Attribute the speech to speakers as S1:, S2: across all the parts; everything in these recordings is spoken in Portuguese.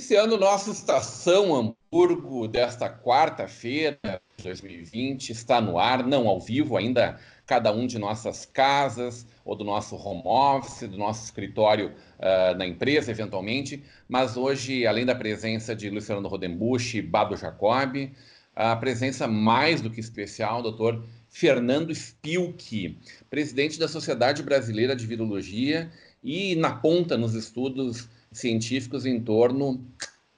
S1: Iniciando nossa Estação Hamburgo desta quarta-feira de 2020, está no ar, não ao vivo ainda, cada um de nossas casas, ou do nosso home office, do nosso escritório na empresa, eventualmente, mas hoje, além da presença de Luiz Fernando Rodenbusch e Bado Jacob, a presença mais do que especial, doutor Fernando Spilke, presidente da Sociedade Brasileira de Virologia e na ponta nos estudos científicos em torno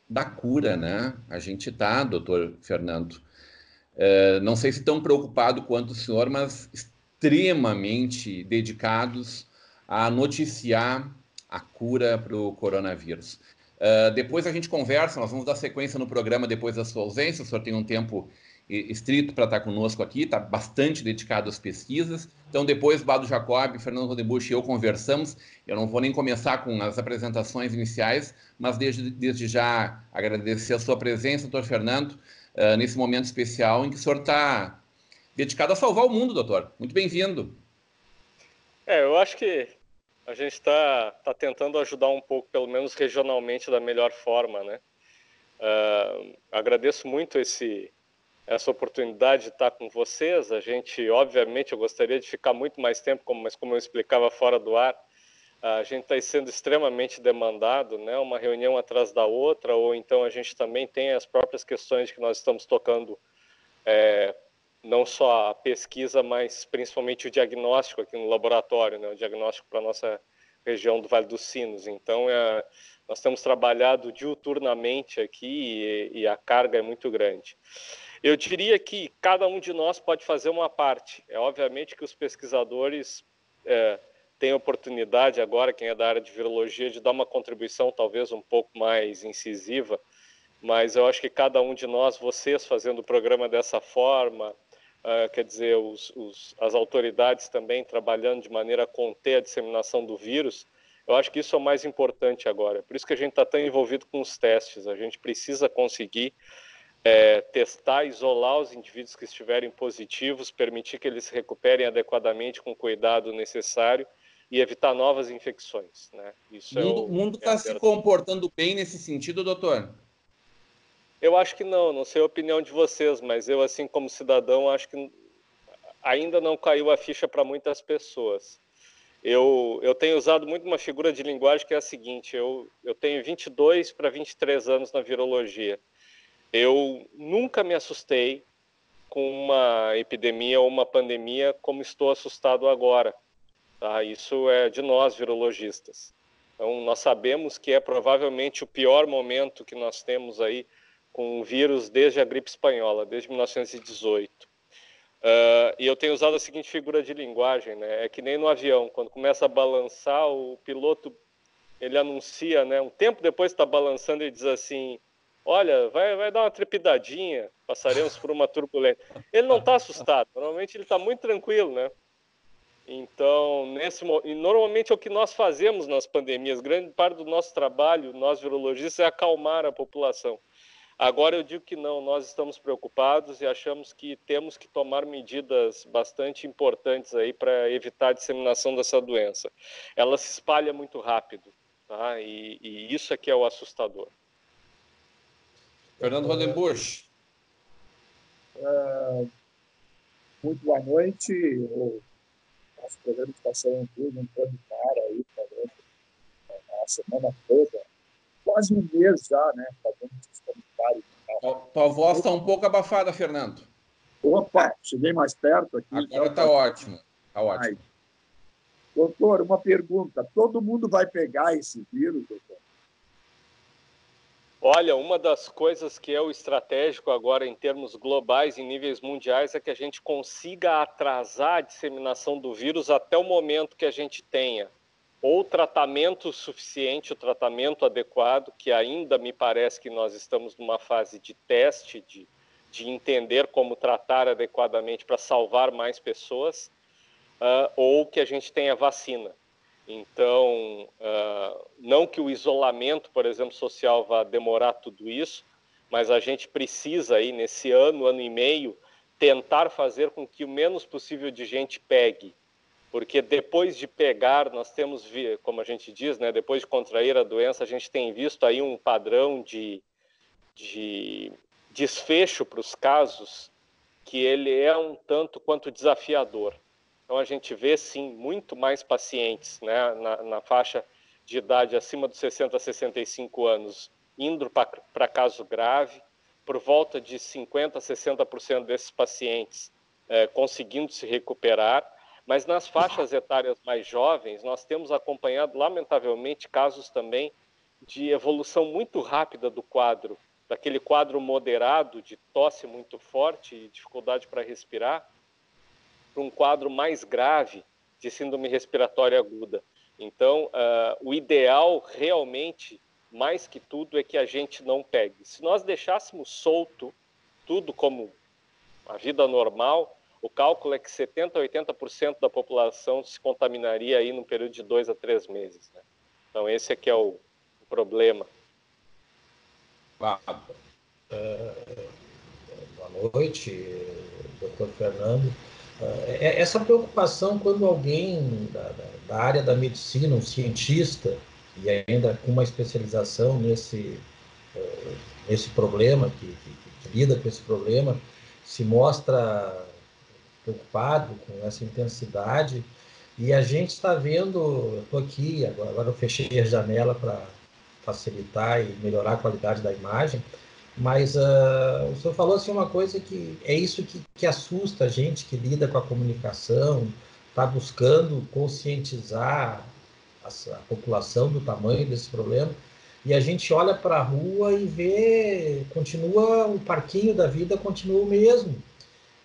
S1: da cura, né? A gente está, doutor Fernando, não sei se tão preocupado quanto o senhor, mas extremamente dedicados a noticiar a cura para o coronavírus. Depois a gente conversa, nós vamos dar sequência no programa depois da sua ausência, o senhor tem um tempo estrito para estar conosco aqui, está bastante dedicado às pesquisas. Então, depois, Bado Jacob, Fernando Rodenbusch e eu conversamos. Eu não vou nem começar com as apresentações iniciais, mas desde já agradecer a sua presença, doutor Fernando, nesse momento especial em que o senhor está dedicado a salvar o mundo, doutor. Muito bem-vindo.
S2: Eu acho que a gente está tentando ajudar um pouco, pelo menos regionalmente, da melhor forma, né? Agradeço muito essa oportunidade de estar com vocês. A gente, obviamente, eu gostaria de ficar muito mais tempo, mas como eu explicava fora do ar, a gente está sendo extremamente demandado, né? Uma reunião atrás da outra, ou então a gente também tem as próprias questões que nós estamos tocando, não só a pesquisa, mas principalmente o diagnóstico aqui no laboratório, né? O diagnóstico para a nossa região do Vale dos Sinos. Então, nós temos trabalhado diuturnamente aqui e a carga é muito grande. Eu diria que cada um de nós pode fazer uma parte. Obviamente que os pesquisadores têm oportunidade agora, quem é da área de virologia, de dar uma contribuição talvez um pouco mais incisiva, mas eu acho que cada um de nós, vocês fazendo o programa dessa forma, quer dizer, as autoridades também trabalhando de maneira a conter a disseminação do vírus, eu acho que isso é o mais importante agora. Por isso que a gente está tão envolvido com os testes. A gente precisa conseguir testar, isolar os indivíduos que estiverem positivos, permitir que eles se recuperem adequadamente com o cuidado necessário e evitar novas infecções, né? Isso
S1: o mundo está se comportando bem nesse sentido, doutor?
S2: Eu acho que não sei a opinião de vocês, mas eu, assim, como cidadão, acho que ainda não caiu a ficha para muitas pessoas. Eu tenho usado muito uma figura de linguagem que é a seguinte: eu tenho 22 para 23 anos na virologia. Eu nunca me assustei com uma epidemia ou uma pandemia como estou assustado agora. Tá? Isso é de nós, virologistas. Então, nós sabemos que é provavelmente o pior momento que nós temos aí com o vírus desde a gripe espanhola, desde 1918. E eu tenho usado a seguinte figura de linguagem, né? É que nem no avião, quando começa a balançar, o piloto ele anuncia, né? Um tempo depois está balançando e diz assim: olha, vai dar uma trepidadinha, passaremos por uma turbulência. Ele não está assustado, normalmente ele está muito tranquilo, né? Então, normalmente é o que nós fazemos nas pandemias. Grande parte do nosso trabalho, nós virologistas, é acalmar a população. Agora eu digo que não, nós estamos preocupados e achamos que temos que tomar medidas bastante importantes aí para evitar a disseminação dessa doença. Ela se espalha muito rápido, tá? E isso é que é o assustador.
S1: Fernando Rodenbusch.
S3: Muito boa noite. O nosso programa está sendo tudo um plano aí, falando a semana toda, quase um mês já, né? Fazendo esses comentários.
S1: Tua voz está um pouco abafada, Fernando.
S3: Opa, cheguei mais perto aqui.
S1: Agora está ótimo. Está ótimo.
S3: Doutor, uma pergunta. Todo mundo vai pegar esse vírus, doutor?
S2: Olha, uma das coisas que é o estratégico agora em termos globais, em níveis mundiais, é que a gente consiga atrasar a disseminação do vírus até o momento que a gente tenha ou tratamento suficiente, o tratamento adequado, que ainda me parece que nós estamos numa fase de teste, de entender como tratar adequadamente para salvar mais pessoas, ou que a gente tenha vacina. Então, não que o isolamento, por exemplo, social vá demorar tudo isso, mas a gente precisa aí, nesse ano e meio, tentar fazer com que o menos possível de gente pegue. porque depois de pegar, nós temos, como a gente diz, né, depois de contrair a doença, a gente tem visto aí um padrão de desfecho para os casos que ele é um tanto quanto desafiador. Então, a gente vê, sim, muito mais pacientes, né, na faixa de idade acima dos 60 a 65 anos indo para caso grave, por volta de 50% a 60% desses pacientes conseguindo se recuperar, mas nas faixas etárias mais jovens, nós temos acompanhado, lamentavelmente, casos também de evolução muito rápida do quadro, daquele quadro moderado de tosse muito forte e dificuldade para respirar, para um quadro mais grave de síndrome respiratória aguda. Então, o ideal realmente, mais que tudo, é que a gente não pegue. Se nós deixássemos solto tudo como a vida normal, o cálculo é que 70% a 80% da população se contaminaria aí num período de 2 a 3 meses. Né? Então, esse é que é o problema.
S1: Ah,
S4: Boa noite, doutor Fernando. Essa preocupação quando alguém da área da medicina, um cientista, e ainda com uma especialização nesse problema, que lida com esse problema, se mostra preocupado com essa intensidade, e a gente está vendo, eu estou aqui, agora eu fechei a janela para facilitar e melhorar a qualidade da imagem, mas o senhor falou assim, uma coisa que é isso que assusta a gente, que lida com a comunicação, está buscando conscientizar a população do tamanho desse problema, e a gente olha para a rua e vê, continua, o parquinho da vida continua o mesmo.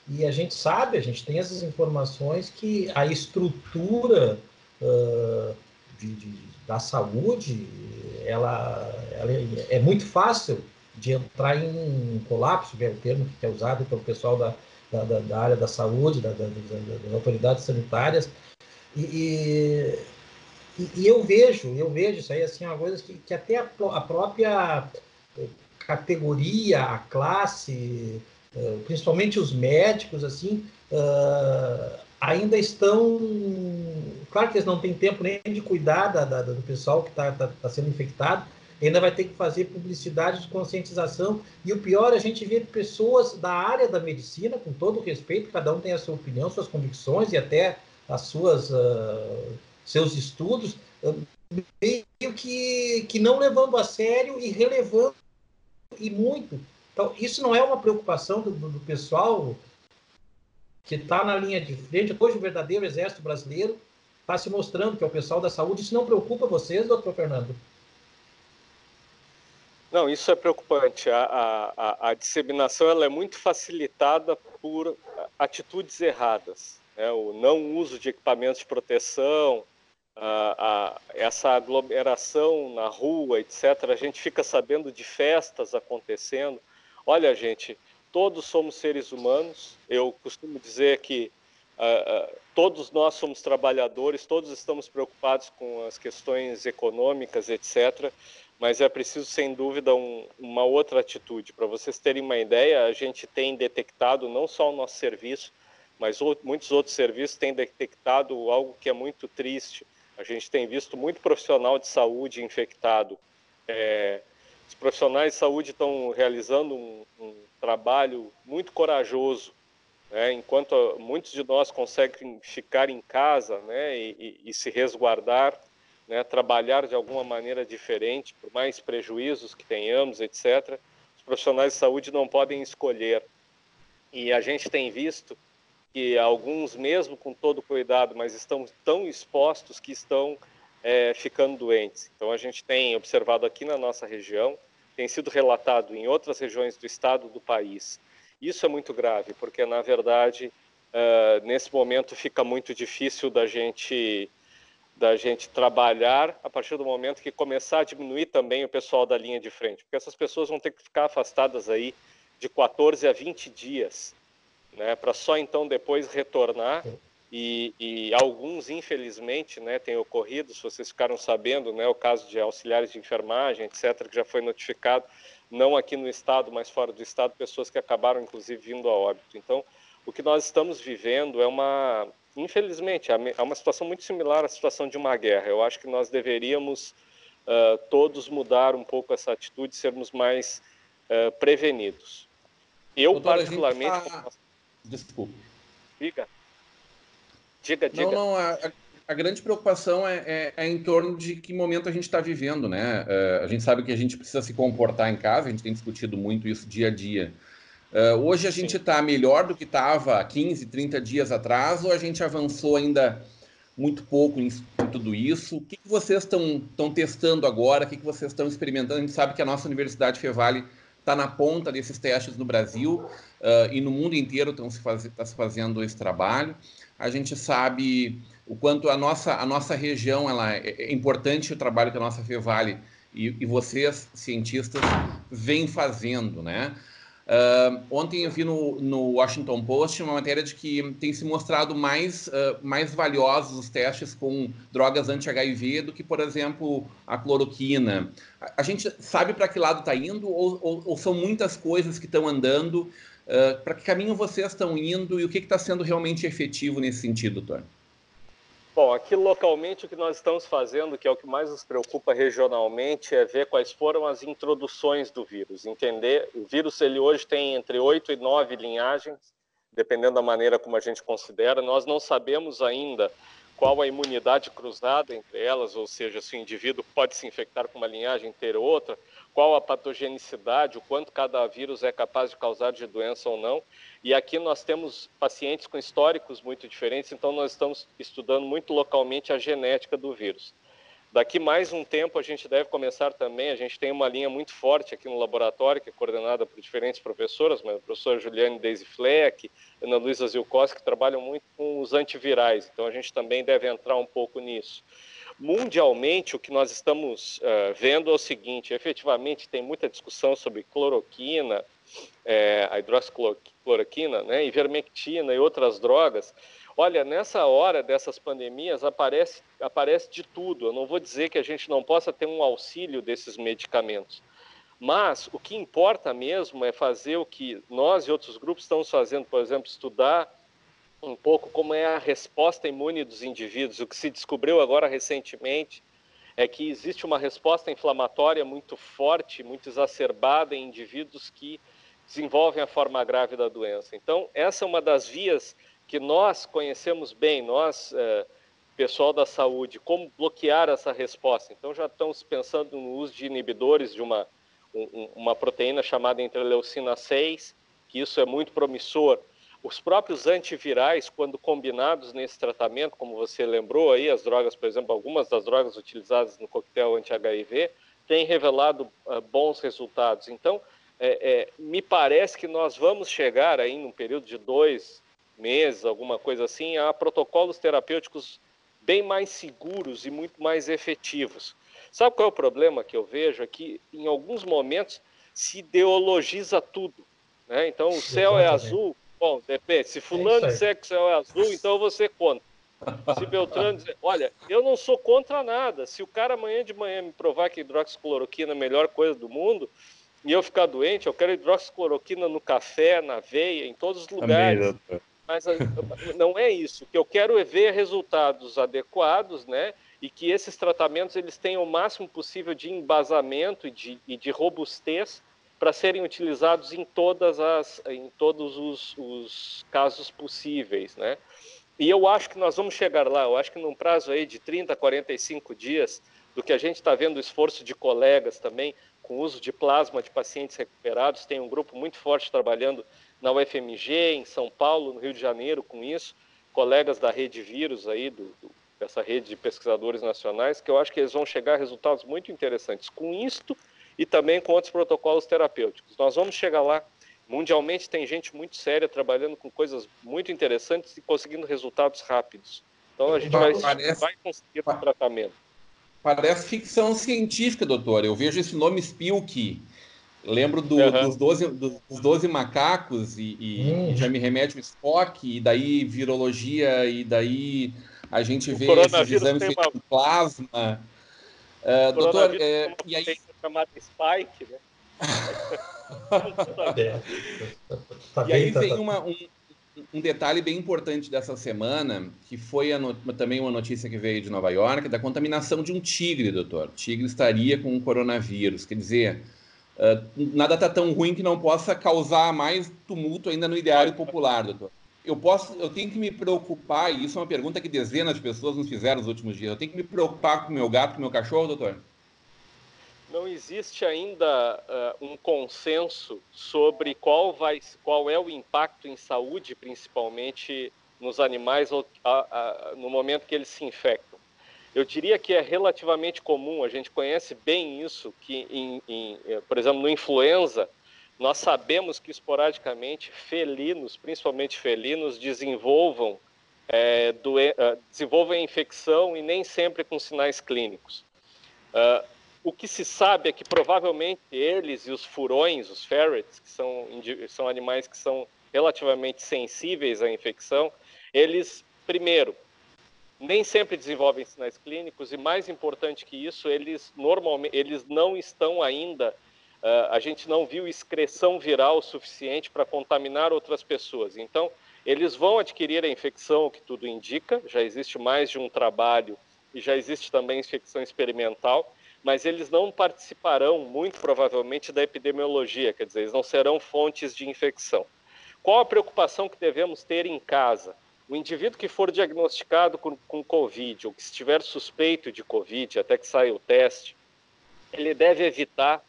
S4: E a gente sabe, a gente tem essas informações que a estrutura da saúde, ela é muito fácil de entrar em colapso, que é o termo que é usado pelo pessoal da área da saúde, das autoridades sanitárias, e eu vejo isso aí, assim, uma coisa que até a própria categoria, a classe, principalmente os médicos, assim, ainda estão... Claro que eles não têm tempo nem de cuidar do pessoal que está sendo infectado, ainda vai ter que fazer publicidade de conscientização, e o pior, a gente vê pessoas da área da medicina, com todo o respeito, cada um tem a sua opinião, suas convicções e até as suas... seus estudos, meio que não levando a sério e relevando e muito. Então, isso não é uma preocupação do pessoal que está na linha de frente. Hoje, o verdadeiro exército brasileiro está se mostrando, que é o pessoal da saúde. Isso não preocupa vocês, doutor Fernando?
S2: Não, isso é preocupante. A disseminação ela é muito facilitada por atitudes erradas. Né? O não uso de equipamentos de proteção, essa aglomeração na rua, etc. A gente fica sabendo de festas acontecendo. Olha, gente, todos somos seres humanos. Eu costumo dizer que todos nós somos trabalhadores, todos estamos preocupados com as questões econômicas, etc., mas é preciso, sem dúvida, uma outra atitude. Para vocês terem uma ideia, a gente tem detectado, não só o nosso serviço, mas muitos outros serviços têm detectado algo que é muito triste. A gente tem visto muito profissional de saúde infectado. Os profissionais de saúde estão realizando um trabalho muito corajoso, né? Enquanto muitos de nós conseguem ficar em casa, né, e se resguardar, né, trabalhar de alguma maneira diferente, por mais prejuízos que tenhamos, etc., os profissionais de saúde não podem escolher. E a gente tem visto que alguns, mesmo com todo cuidado, mas estão tão expostos que estão ficando doentes. Então, a gente tem observado aqui na nossa região, tem sido relatado em outras regiões do estado do país. Isso é muito grave, porque, na verdade, nesse momento fica muito difícil da gente trabalhar a partir do momento que começar a diminuir também o pessoal da linha de frente, porque essas pessoas vão ter que ficar afastadas aí de 14 a 20 dias, né, para só então depois retornar, e alguns, infelizmente, né, tem ocorrido, se vocês ficaram sabendo, né, o caso de auxiliares de enfermagem, etc., que já foi notificado, não aqui no estado, mas fora do estado, pessoas que acabaram, inclusive, vindo a óbito. Então, o que nós estamos vivendo é infelizmente, é uma situação muito similar à situação de uma guerra. Eu acho que nós deveríamos todos mudar um pouco essa atitude, sermos mais prevenidos. Eu,
S1: Doutor,
S2: particularmente...
S1: Desculpe.
S2: Diga.
S1: Não, a grande preocupação é em torno de que momento a gente está vivendo, né? A gente sabe que a gente precisa se comportar em casa, a gente tem discutido muito isso dia a dia. Hoje a gente está melhor do que estava 15, 30 dias atrás, ou a gente avançou ainda muito pouco em tudo isso? O que vocês estão testando agora? O que vocês estão experimentando? A gente sabe que a nossa Universidade Fevale está na ponta desses testes no Brasil e no mundo inteiro está se fazendo esse trabalho. A gente sabe o quanto a nossa região é importante o trabalho que a nossa Fevale e vocês, cientistas, vêm fazendo, né? Ontem eu vi no Washington Post uma matéria de que tem se mostrado mais valiosos os testes com drogas anti-HIV do que, por exemplo, a cloroquina. A gente sabe para que lado está indo ou são muitas coisas que estão andando? Para que caminho vocês estão indo e o que está sendo realmente efetivo nesse sentido, doutor?
S2: Bom, aqui localmente o que nós estamos fazendo, que é o que mais nos preocupa regionalmente, é ver quais foram as introduções do vírus. Entender, o vírus ele hoje tem entre 8 e 9 linhagens, dependendo da maneira como a gente considera. Nós não sabemos ainda qual a imunidade cruzada entre elas, ou seja, se o indivíduo pode se infectar com uma linhagem e ter outra, qual a patogenicidade, o quanto cada vírus é capaz de causar de doença ou não. E aqui nós temos pacientes com históricos muito diferentes, então nós estamos estudando muito localmente a genética do vírus. Daqui mais um tempo a gente deve começar também, a gente tem uma linha muito forte aqui no laboratório, que é coordenada por diferentes professoras, mas a professora Juliane Daisy Fleck, Ana Luísa Zilkowski, que trabalham muito com os antivirais, então a gente também deve entrar um pouco nisso. Mundialmente, o que nós estamos vendo é o seguinte, efetivamente tem muita discussão sobre cloroquina, a hidroxicloroquina, né, ivermectina e outras drogas. Olha, nessa hora dessas pandemias aparece de tudo. Eu não vou dizer que a gente não possa ter um auxílio desses medicamentos, mas o que importa mesmo é fazer o que nós e outros grupos estamos fazendo, por exemplo, estudar um pouco como é a resposta imune dos indivíduos. O que se descobriu agora recentemente é que existe uma resposta inflamatória muito forte, muito exacerbada em indivíduos que desenvolvem a forma grave da doença. Então, essa é uma das vias que nós conhecemos bem, nós, pessoal da saúde, como bloquear essa resposta. Então, já estamos pensando no uso de inibidores de uma proteína chamada interleucina 6, que isso é muito promissor. Os próprios antivirais, quando combinados nesse tratamento, como você lembrou aí, as drogas, por exemplo, algumas das drogas utilizadas no coquetel anti-HIV, têm revelado bons resultados. Então, me parece que nós vamos chegar aí num período de 2 meses, alguma coisa assim, a protocolos terapêuticos bem mais seguros e muito mais efetivos. Sabe qual é o problema que eu vejo? É que, em alguns momentos, se ideologiza tudo, né? Então, o céu é azul, bom, depende. Se fulano disser que o céu é azul, então eu vou ser contra. Se Beltrano dizer, olha, eu não sou contra nada. Se o cara amanhã de manhã me provar que hidroxicloroquina é a melhor coisa do mundo, e eu ficar doente, eu quero hidroxicloroquina no café, na aveia, em todos os lugares. Mas não é isso. O que eu quero é ver resultados adequados, né? E que esses tratamentos eles tenham o máximo possível de embasamento e de robustez para serem utilizados em todos os casos possíveis, né? E eu acho que nós vamos chegar lá. Eu acho que num prazo aí de 30 a 45 dias, do que a gente está vendo o esforço de colegas também, com o uso de plasma de pacientes recuperados, tem um grupo muito forte trabalhando na UFMG, em São Paulo, no Rio de Janeiro, com isso, colegas da Rede Vírus aí, dessa rede de pesquisadores nacionais, que eu acho que eles vão chegar a resultados muito interessantes com isto e também com outros protocolos terapêuticos. Nós vamos chegar lá. Mundialmente tem gente muito séria trabalhando com coisas muito interessantes e conseguindo resultados rápidos. Então a gente vai conseguir o tratamento.
S1: Parece ficção científica, doutor. Eu vejo esse nome Spilk. Lembro dos 12 macacos e já me remete ao Spock, e daí virologia, e daí a gente vê esses exames feitos com plasma. Doutor, e aí...
S2: chamada Spike, né?
S1: E aí vem Um detalhe bem importante dessa semana, que foi também uma notícia que veio de Nova York, da contaminação de um tigre, doutor. O tigre estaria com o coronavírus. Quer dizer, nada está tão ruim que não possa causar mais tumulto ainda no ideário popular, doutor. Eu tenho que me preocupar, e isso é uma pergunta que dezenas de pessoas nos fizeram nos últimos dias, eu tenho que me preocupar com o meu gato, com o meu cachorro, doutor?
S2: Não existe ainda um consenso sobre qual é o impacto em saúde, principalmente nos animais, no momento que eles se infectam. Eu diria que é relativamente comum, a gente conhece bem isso, que, por exemplo, no influenza, nós sabemos que esporadicamente felinos, principalmente felinos, desenvolvam a infecção e nem sempre com sinais clínicos. O que se sabe é que provavelmente eles e os furões, os ferrets, que são animais que são relativamente sensíveis à infecção, eles, primeiro, nem sempre desenvolvem sinais clínicos e, mais importante que isso, eles não estão ainda, a gente não viu excreção viral suficiente para contaminar outras pessoas. Então, eles vão adquirir a infecção, o que tudo indica, já existe mais de um trabalho e já existe também infecção experimental, mas eles não participarão, muito provavelmente, da epidemiologia, quer dizer, eles não serão fontes de infecção. Qual a preocupação que devemos ter em casa? O indivíduo que for diagnosticado com Covid, ou que estiver suspeito de Covid, até que saia o teste, ele deve evitar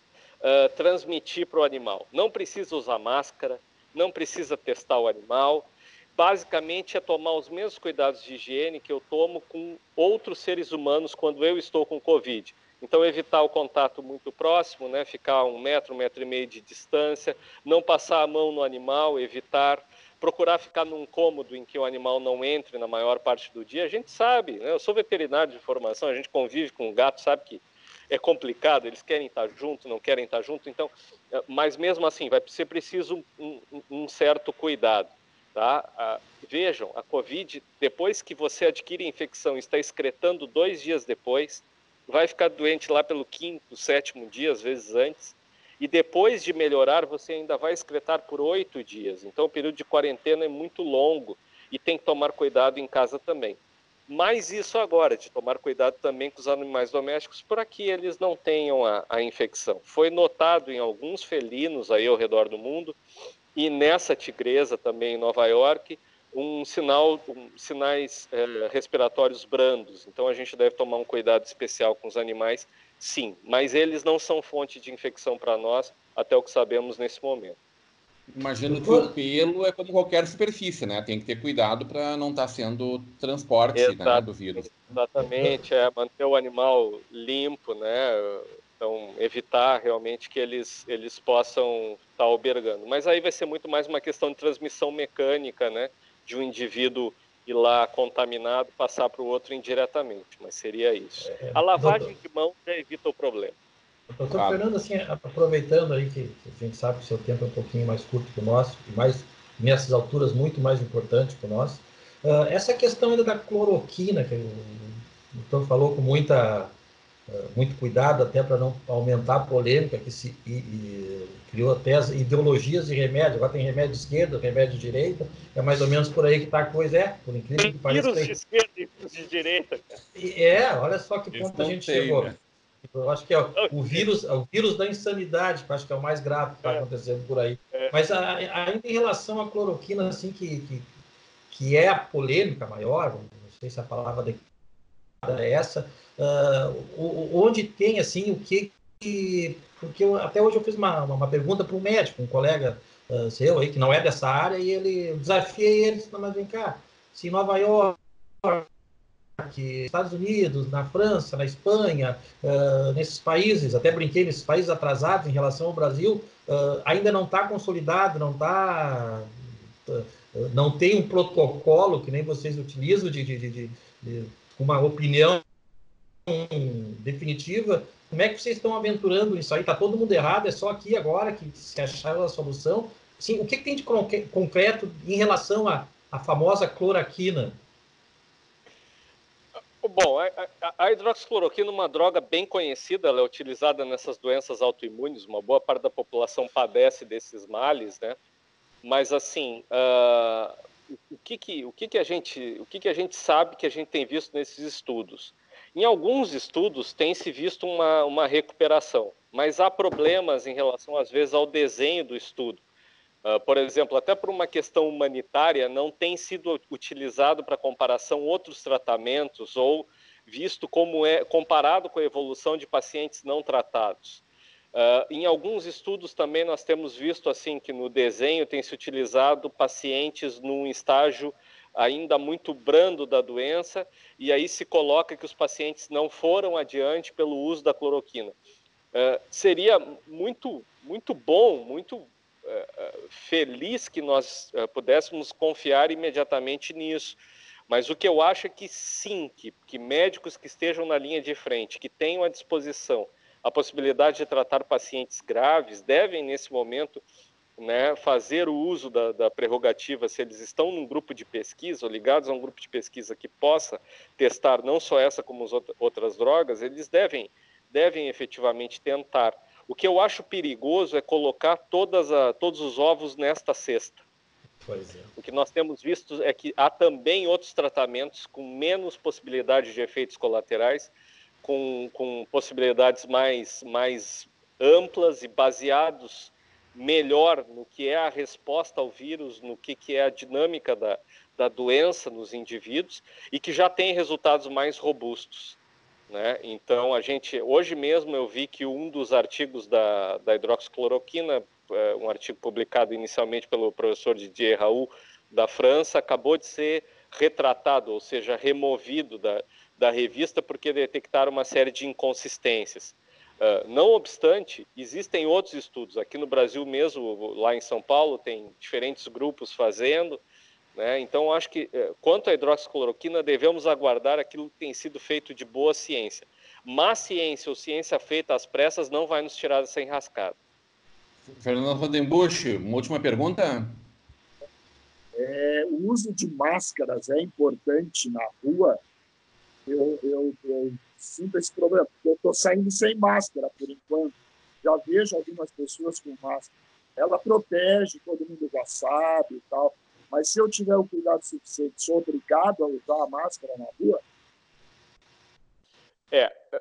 S2: transmitir para o animal. Não precisa usar máscara, não precisa testar o animal. Basicamente, é tomar os mesmos cuidados de higiene que eu tomo com outros seres humanos quando eu estou com Covid. Então, evitar o contato muito próximo, né? Ficar a 1 metro, 1,5 metro de distância, não passar a mão no animal, procurar ficar num cômodo em que o animal não entre na maior parte do dia. A gente sabe, né? Eu sou veterinário de formação, a gente convive com o gato, sabe que é complicado, eles querem estar junto, não querem estar junto, então, mas mesmo assim, vai ser preciso um certo cuidado. Tá? Vejam, a Covid, depois que você adquire a infecção e está excretando 2 dias depois, vai ficar doente lá pelo 5º, 7º dia, às vezes antes, e depois de melhorar, você ainda vai excretar por 8 dias. Então, o período de quarentena é muito longo e tem que tomar cuidado em casa também. Mas isso agora, de tomar cuidado também com os animais domésticos, para que eles não tenham a infecção. Foi notado em alguns felinos aí ao redor do mundo, e nessa tigresa também em Nova York, sinais respiratórios brandos. Então a gente deve tomar um cuidado especial com os animais, sim. Mas eles não são fonte de infecção para nós, até o que sabemos nesse momento.
S1: Imagino que o pelo é como qualquer superfície, né? Tem que ter cuidado para não estar sendo transporte, né, do vírus.
S2: Exatamente, manter o animal limpo, né? Então, evitar realmente que eles possam estar albergando. Mas aí vai ser muito mais uma questão de transmissão mecânica, né? De um indivíduo ir lá contaminado, passar para o outro indiretamente. Mas seria isso. A lavagem de mão já evita o problema.
S4: Doutor Fernando, assim, aproveitando aí que a gente sabe que o seu tempo é um pouquinho mais curto que o nosso, e mais, nessas alturas, muito mais importante que o nosso, essa questão ainda da cloroquina, que o doutor falou com muito cuidado, até para não aumentar a polêmica, que se criou até as ideologias de remédio, agora tem remédio de esquerda, remédio de direita, é mais ou menos por aí que está a coisa, por incrível que pareça.
S2: Vírus de esquerda e vírus de direita.
S4: Olha só que ponto a gente chegou. Né? Eu acho que é o vírus da insanidade, que eu acho que é o mais grave que está acontecendo por aí. Mas ainda em relação à cloroquina, assim, que é a polêmica maior, não sei se a palavra é essa, onde tem, assim, o que... Porque até hoje eu fiz uma pergunta para um médico, um colega seu aí, que não é dessa área, e eu desafiei ele, mas vem cá, se em Nova York, Estados Unidos, na França, na Espanha, nesses países, até brinquei, nesses países atrasados em relação ao Brasil, ainda não está consolidado, não tem um protocolo que nem vocês utilizam de uma opinião definitiva. Como é que vocês estão aventurando isso aí? Está todo mundo errado, é só aqui agora que se acharam a solução. Sim, o que tem de concreto em relação à famosa cloroquina?
S2: Bom, a hidroxicloroquina é uma droga bem conhecida, ela é utilizada nessas doenças autoimunes, uma boa parte da população padece desses males, né? Mas, assim, que a gente sabe, que a gente tem visto nesses estudos? Em alguns estudos tem se visto uma recuperação, mas há problemas em relação, às vezes, ao desenho do estudo. Por exemplo, até por uma questão humanitária, não tem sido utilizado para comparação outros tratamentos ou visto como é comparado com a evolução de pacientes não tratados. Em alguns estudos também nós temos visto assim que no desenho tem se utilizado pacientes num estágio ainda muito brando da doença, e aí se coloca que os pacientes não foram adiante pelo uso da cloroquina. Seria muito bom, muito feliz que nós pudéssemos confiar imediatamente nisso. Mas o que eu acho é que sim, que médicos que estejam na linha de frente, que tenham à disposição a possibilidade de tratar pacientes graves, devem, nesse momento, né, fazer o uso da prerrogativa, se eles estão num grupo de pesquisa, ou ligados a um grupo de pesquisa que possa testar não só essa como as outras drogas, eles devem efetivamente tentar. O que eu acho perigoso é colocar todos os ovos nesta cesta.
S4: Pois é.
S2: O que nós temos visto é que há também outros tratamentos com menos possibilidade de efeitos colaterais, com possibilidades mais amplas e baseados melhor no que é a resposta ao vírus, no que é a dinâmica da doença nos indivíduos, e que já tem resultados mais robustos, né? Então, hoje mesmo eu vi que um dos artigos da hidroxicloroquina, um artigo publicado inicialmente pelo professor Didier Raoult, da França, acabou de ser retratado, ou seja, removido da revista, porque detectaram uma série de inconsistências. Não obstante, existem outros estudos. Aqui no Brasil mesmo, lá em São Paulo, tem diferentes grupos fazendo, né? Então, acho que, quanto à hidroxicloroquina, devemos aguardar aquilo que tem sido feito de boa ciência. Má ciência ou ciência feita às pressas não vai nos tirar dessa enrascada.
S1: Fernando Rodenbusch, uma última pergunta?
S3: O uso de máscaras é importante na rua? Eu sinto esse problema, porque eu estou saindo sem máscara por enquanto. Já vejo algumas pessoas com máscara. Ela protege, todo mundo já sabe e tal. Mas se eu tiver o cuidado suficiente, sou obrigado a usar a máscara na rua?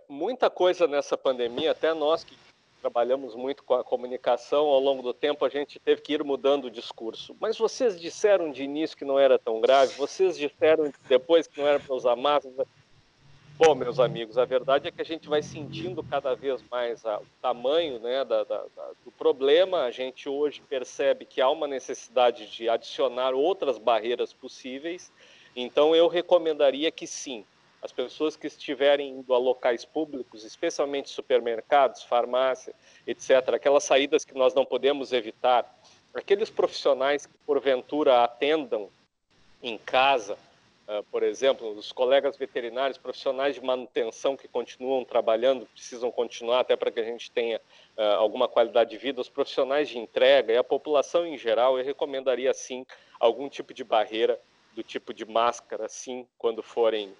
S2: Muita coisa nessa pandemia, até nós que trabalhamos muito com a comunicação, ao longo do tempo a gente teve que ir mudando o discurso. Mas vocês disseram de início que não era tão grave, vocês disseram depois que não era para usar máscara. Bom, meus amigos, a verdade é que a gente vai sentindo cada vez mais o tamanho, né, do problema. A gente hoje percebe que há uma necessidade de adicionar outras barreiras possíveis. Então, eu recomendaria que sim, as pessoas que estiverem indo a locais públicos, especialmente supermercados, farmácia, etc., aquelas saídas que nós não podemos evitar, aqueles profissionais que porventura atendam em casa, por exemplo, os colegas veterinários, profissionais de manutenção que continuam trabalhando, precisam continuar até para que a gente tenha alguma qualidade de vida, os profissionais de entrega e a população em geral, eu recomendaria sim algum tipo de barreira, do tipo de máscara, sim, quando forem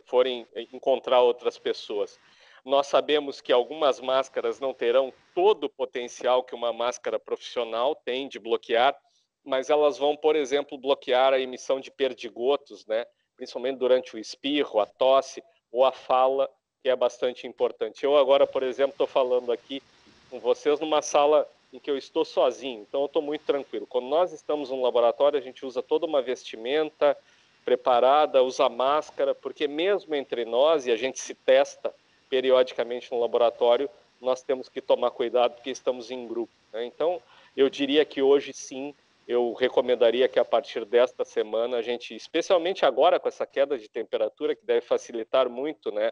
S2: encontrar outras pessoas. Nós sabemos que algumas máscaras não terão todo o potencial que uma máscara profissional tem de bloquear, mas elas vão, por exemplo, bloquear a emissão de perdigotos, né? Principalmente durante o espirro, a tosse ou a fala, que é bastante importante. Eu agora, por exemplo, estou falando aqui com vocês numa sala em que eu estou sozinho, então eu estou muito tranquilo. Quando nós estamos no laboratório, a gente usa toda uma vestimenta preparada, usa máscara, porque mesmo entre nós, e a gente se testa periodicamente no laboratório, nós temos que tomar cuidado porque estamos em grupo, né? Então, eu diria que hoje sim, eu recomendaria que a partir desta semana a gente, especialmente agora com essa queda de temperatura, que deve facilitar muito, né,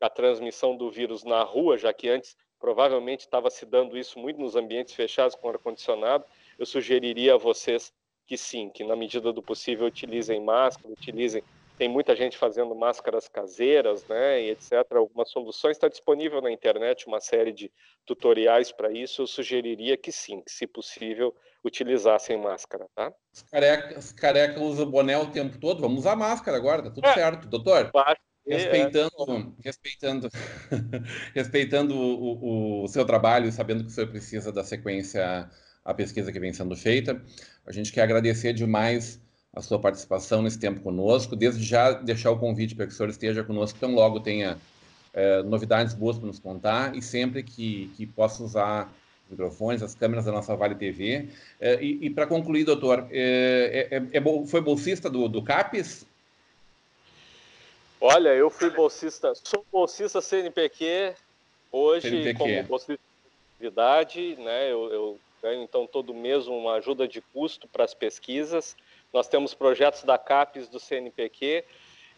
S2: a transmissão do vírus na rua, já que antes provavelmente estava se dando isso muito nos ambientes fechados com ar-condicionado, eu sugeriria a vocês que sim, que na medida do possível utilizem máscara, tem muita gente fazendo máscaras caseiras, né, e etc. Algumas soluções, está disponível na internet uma série de tutoriais para isso, eu sugeriria que sim, que se possível, utilizassem máscara, tá?
S1: Os careca usam boné o tempo todo, vamos usar máscara agora, tá tudo certo. Doutor, respeitando o seu trabalho, sabendo que o senhor precisa da sequência à pesquisa que vem sendo feita, a gente quer agradecer demais a sua participação nesse tempo conosco. Desde já deixar o convite para que o senhor esteja conosco tão logo tenha novidades boas para nos contar, e sempre que possa usar os microfones, as câmeras da nossa Vale TV. E para concluir, doutor, foi bolsista do CAPES?
S2: Olha, eu fui bolsista, sou bolsista CNPq, hoje como bolsista de atividade, né, eu ganho então todo mês uma ajuda de custo para as pesquisas. Nós temos projetos da CAPES, do CNPq,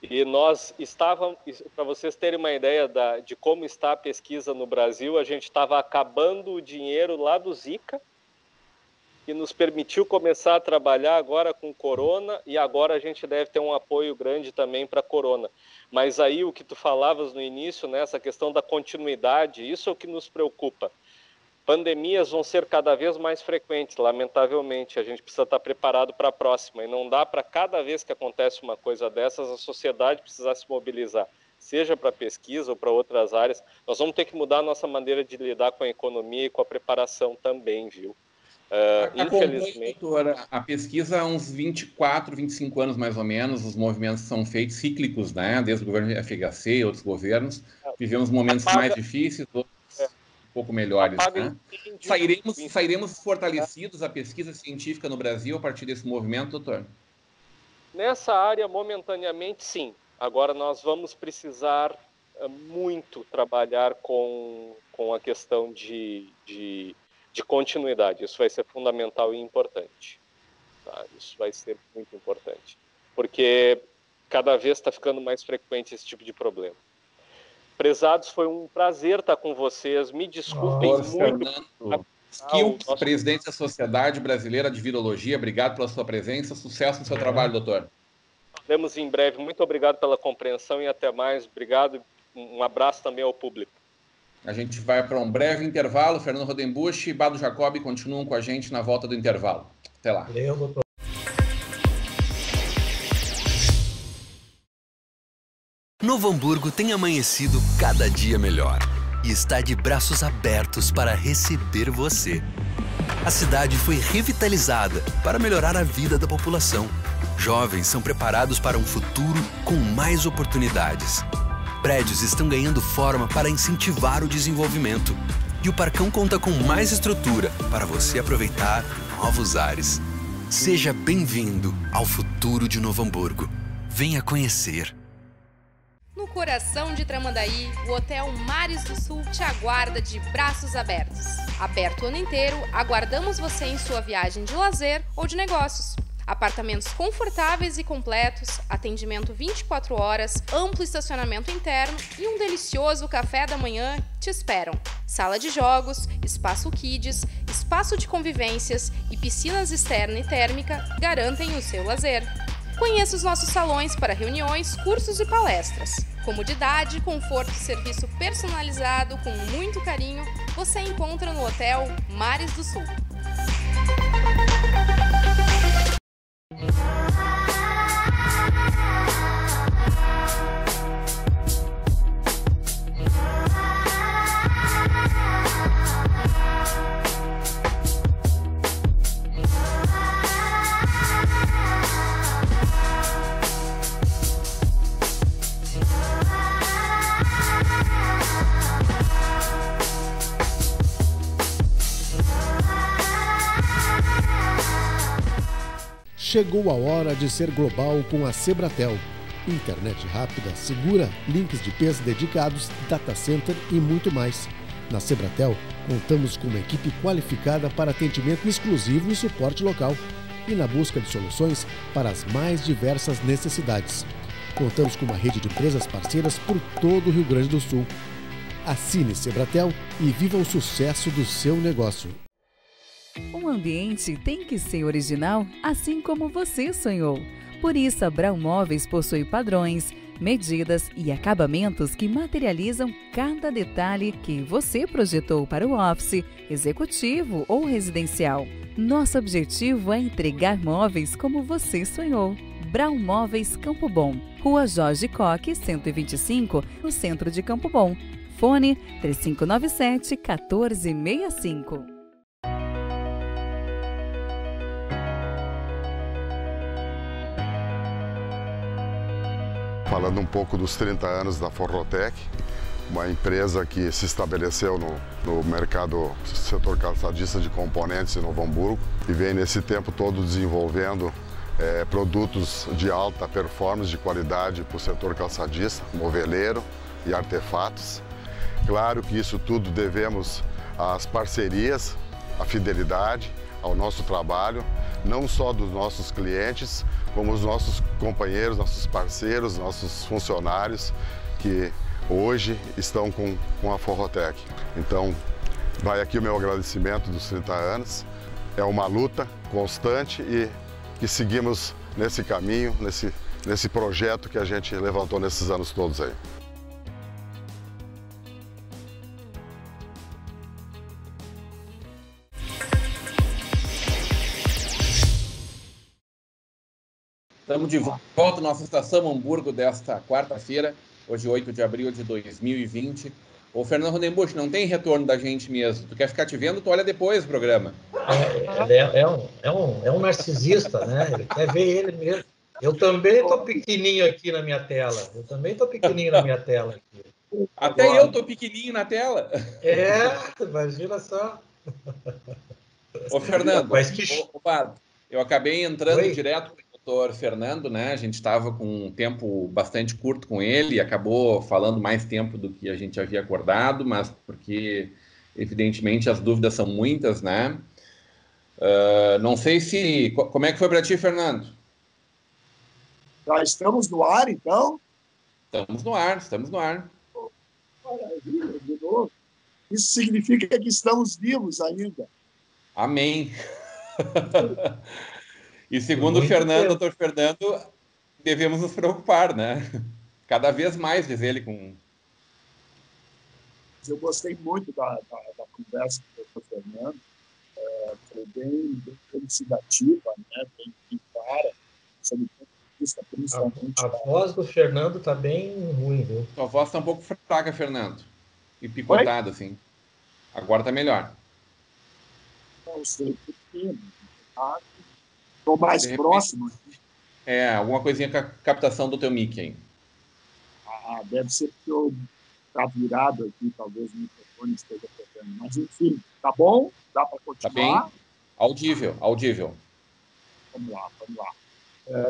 S2: e nós estávamos, para vocês terem uma ideia de como está a pesquisa no Brasil, a gente estava acabando o dinheiro lá do Zika, que nos permitiu começar a trabalhar agora com Corona, e agora a gente deve ter um apoio grande também para Corona. Mas aí o que tu falavas no início, né, essa questão da continuidade, isso é o que nos preocupa. Pandemias vão ser cada vez mais frequentes, lamentavelmente. A gente precisa estar preparado para a próxima. E não dá para, cada vez que acontece uma coisa dessas, a sociedade precisar se mobilizar, seja para pesquisa ou para outras áreas. Nós vamos ter que mudar a nossa maneira de lidar com a economia e com a preparação também, viu? Infelizmente,
S1: doutora, a pesquisa há uns 24, 25 anos mais ou menos, os movimentos são feitos cíclicos, né? Desde o governo FHC e outros governos. Vivemos momentos mais difíceis, outros um pouco melhores, né? Sairemos fortalecidos a pesquisa científica no Brasil a partir desse movimento, doutor?
S2: Nessa área, momentaneamente, sim. Agora nós vamos precisar muito trabalhar com a questão de continuidade. Isso vai ser fundamental e importante. Tá? Isso vai ser muito importante. Porque cada vez está ficando mais frequente esse tipo de problema. Prezados, foi um prazer estar com vocês. Me desculpem muito.
S1: Fernando Skilk, presidente da Sociedade Brasileira de Virologia, obrigado pela sua presença. Sucesso no seu trabalho, doutor.
S2: Vemos em breve. Muito obrigado pela compreensão e até mais. Obrigado. Um abraço também ao público.
S1: A gente vai para um breve intervalo. Fernando Rodenbusch e Bado Jacob continuam com a gente na volta do intervalo. Até lá.
S4: Valeu, doutor.
S5: Novo Hamburgo tem amanhecido cada dia melhor e está de braços abertos para receber você. A cidade foi revitalizada para melhorar a vida da população. Jovens são preparados para um futuro com mais oportunidades. Prédios estão ganhando forma para incentivar o desenvolvimento. E o Parcão conta com mais estrutura para você aproveitar novos ares. Seja bem-vindo ao futuro de Novo Hamburgo. Venha conhecer.
S6: No coração de Tramandaí, o Hotel Mares do Sul te aguarda de braços abertos. Aberto o ano inteiro, aguardamos você em sua viagem de lazer ou de negócios. Apartamentos confortáveis e completos, atendimento 24 horas, amplo estacionamento interno e um delicioso café da manhã te esperam. Sala de jogos, espaço kids, espaço de convivências e piscinas externa e térmica garantem o seu lazer. Conheça os nossos salões para reuniões, cursos e palestras. Comodidade, conforto e serviço personalizado com muito carinho você encontra no Hotel Mares do Sul.
S7: Chegou a hora de ser global com a Sebratel. Internet rápida, segura, links de peso dedicados, data center e muito mais. Na Sebratel, contamos com uma equipe qualificada para atendimento exclusivo e suporte local e na busca de soluções para as mais diversas necessidades. Contamos com uma rede de empresas parceiras por todo o Rio Grande do Sul. Assine Sebratel e viva o sucesso do seu negócio.
S8: Um ambiente tem que ser original, assim como você sonhou. Por isso, a Brau Móveis possui padrões, medidas e acabamentos que materializam cada detalhe que você projetou para o office, executivo ou residencial. Nosso objetivo é entregar móveis como você sonhou. Brau Móveis Campo Bom, Rua Jorge Coque, 125, no centro de Campo Bom. Fone 3597-1465.
S9: falando um pouco dos 30 anos da Forrotec, uma empresa que se estabeleceu no mercado, setor calçadista de componentes em Novo Hamburgo e vem nesse tempo todo desenvolvendo produtos de alta performance, de qualidade para o setor calçadista, moveleiro e artefatos. Claro que isso tudo devemos às parcerias, à fidelidade, ao nosso trabalho, não só dos nossos clientes, como os nossos companheiros, nossos parceiros, nossos funcionários que hoje estão com a Forrotec. Então, vai aqui o meu agradecimento dos 30 anos. É uma luta constante e que seguimos nesse caminho, nesse projeto que a gente levantou nesses anos todos aí.
S1: Estamos de volta à nossa Estação Hamburgo desta quarta-feira, hoje 8 de abril de 2020. Ô, Fernando Rodenbusch, não tem retorno da gente mesmo. Tu quer ficar te vendo, tu olha depois o programa.
S4: É um narcisista, né? Ele quer ver ele mesmo. Eu também estou pequenininho aqui na minha tela.
S1: Até agora, eu estou pequenininho na tela.
S4: Imagina só.
S1: Ô, Fernando, eu acabei entrando direto com o doutor Fernando, né? A gente estava com um tempo bastante curto com ele e acabou falando mais tempo do que a gente havia acordado, mas porque, evidentemente, as dúvidas são muitas, né? Não sei se... Como é que foi para ti, Fernando?
S3: Já estamos no ar, então?
S1: Estamos no ar.
S3: Maravilha, de novo. Isso significa que estamos vivos ainda.
S1: Amém. E segundo o Fernando, doutor Fernando, devemos nos preocupar, né? Cada vez mais, diz ele.
S3: Eu gostei muito da conversa com o doutor Fernando. Foi bem elucidativa, né? bem clara, sobre o ponto de vista, principalmente...
S4: A voz do Fernando está bem ruim, viu?
S1: Tua voz está um pouco fraca, Fernando. E picotada, assim. Agora está melhor.
S3: Não sei porquê. Estou mais próximo.
S1: Alguma coisinha com a captação do teu mic aí.
S3: Deve ser porque eu está virado aqui, talvez o microfone esteja pegando. Mas, enfim, tá bom? Dá para continuar?
S1: Tá bem. Audível.
S3: Vamos lá.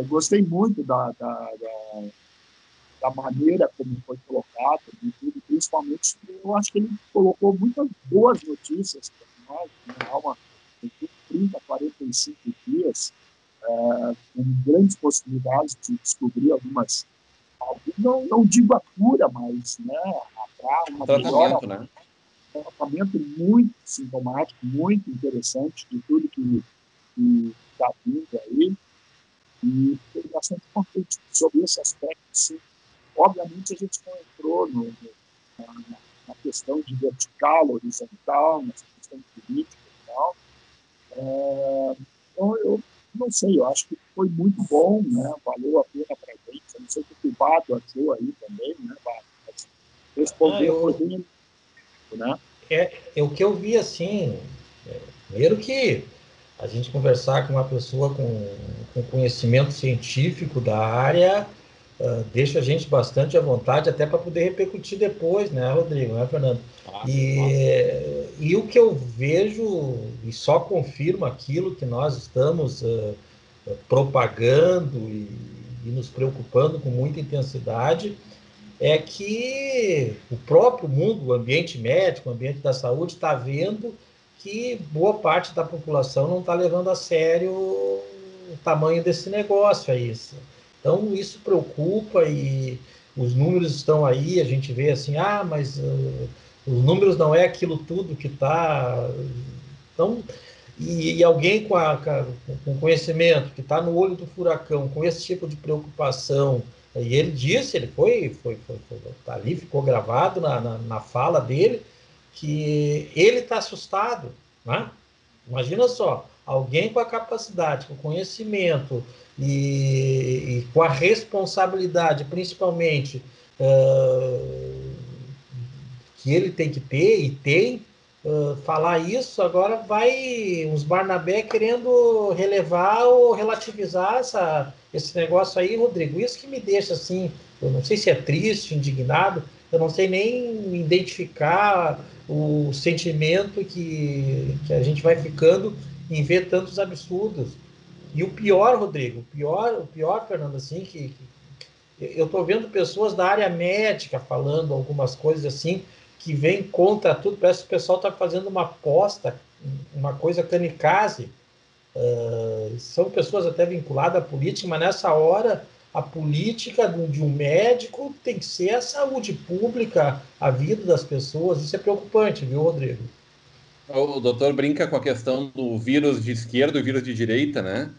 S3: Gostei muito da maneira como foi colocado, de tudo, principalmente, eu acho que ele colocou muitas boas notícias para nós, né? Há uma 30, 45 dias, com grandes possibilidades de descobrir algumas, não digo a cura, mas, né, uma
S1: tratamento, né?
S3: Um tratamento muito sintomático, muito interessante de tudo que está vindo aí, e fiquei bastante contente sobre esse aspecto, sim. Obviamente, a gente não entrou na questão de vertical, horizontal, na questão política e tal. Então, eu não sei, eu acho que foi muito bom, né? Valeu a pena para a gente. Eu não sei se o Bado achou aí também, né? Respondeu por bem, né?
S4: O que eu vi, assim, primeiro que a gente conversar com uma pessoa com conhecimento científico da área deixa a gente bastante à vontade, até para poder repercutir depois, né, Rodrigo, né, Fernando? E o que eu vejo, e só confirma aquilo que nós estamos propagando e nos preocupando com muita intensidade, é que o próprio mundo, o ambiente médico, o ambiente da saúde, está vendo que boa parte da população não está levando a sério o tamanho desse negócio, é isso. Então, isso preocupa e os números estão aí, a gente vê assim, mas os números não é aquilo tudo que está... Então, e alguém com conhecimento, que está no olho do furacão, com esse tipo de preocupação, e ele disse, ele foi ali, ficou gravado na fala dele, que ele está assustado, né? Imagina só, alguém com a capacidade, com o conhecimento e com a responsabilidade, principalmente, que ele tem que ter, e tem, falar isso, agora vai uns Barnabé querendo relevar ou relativizar esse negócio aí, Rodrigo. Isso que me deixa assim, eu não sei se é triste, indignado, eu não sei nem identificar o sentimento que a gente vai ficando em ver tantos absurdos. E o pior, Rodrigo, o pior, Fernando, assim, que eu estou vendo pessoas da área médica falando algumas coisas assim, que vem contra tudo, parece que o pessoal está fazendo uma aposta, uma coisa kamikaze. São pessoas até vinculadas à política, mas nessa hora a política de um médico tem que ser a saúde pública, a vida das pessoas. Isso é preocupante, viu, Rodrigo?
S1: O doutor brinca com a questão do vírus de esquerda e vírus de direita, né?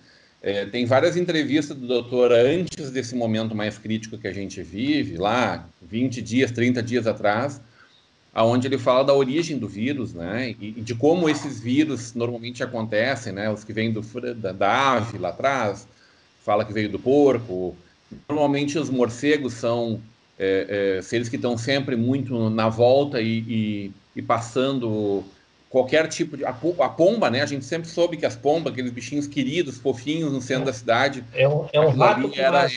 S1: Tem várias entrevistas do doutor antes desse momento mais crítico que a gente vive, lá 20 dias, 30 dias atrás, onde ele fala da origem do vírus, né? E de como esses vírus normalmente acontecem, né? Os que vêm da ave lá atrás, fala que veio do porco. Normalmente os morcegos são seres que estão sempre muito na volta e passando qualquer tipo de... A pomba, né? A gente sempre soube que as pombas, aqueles bichinhos queridos, fofinhos no centro da cidade...
S4: É um rato
S1: ali era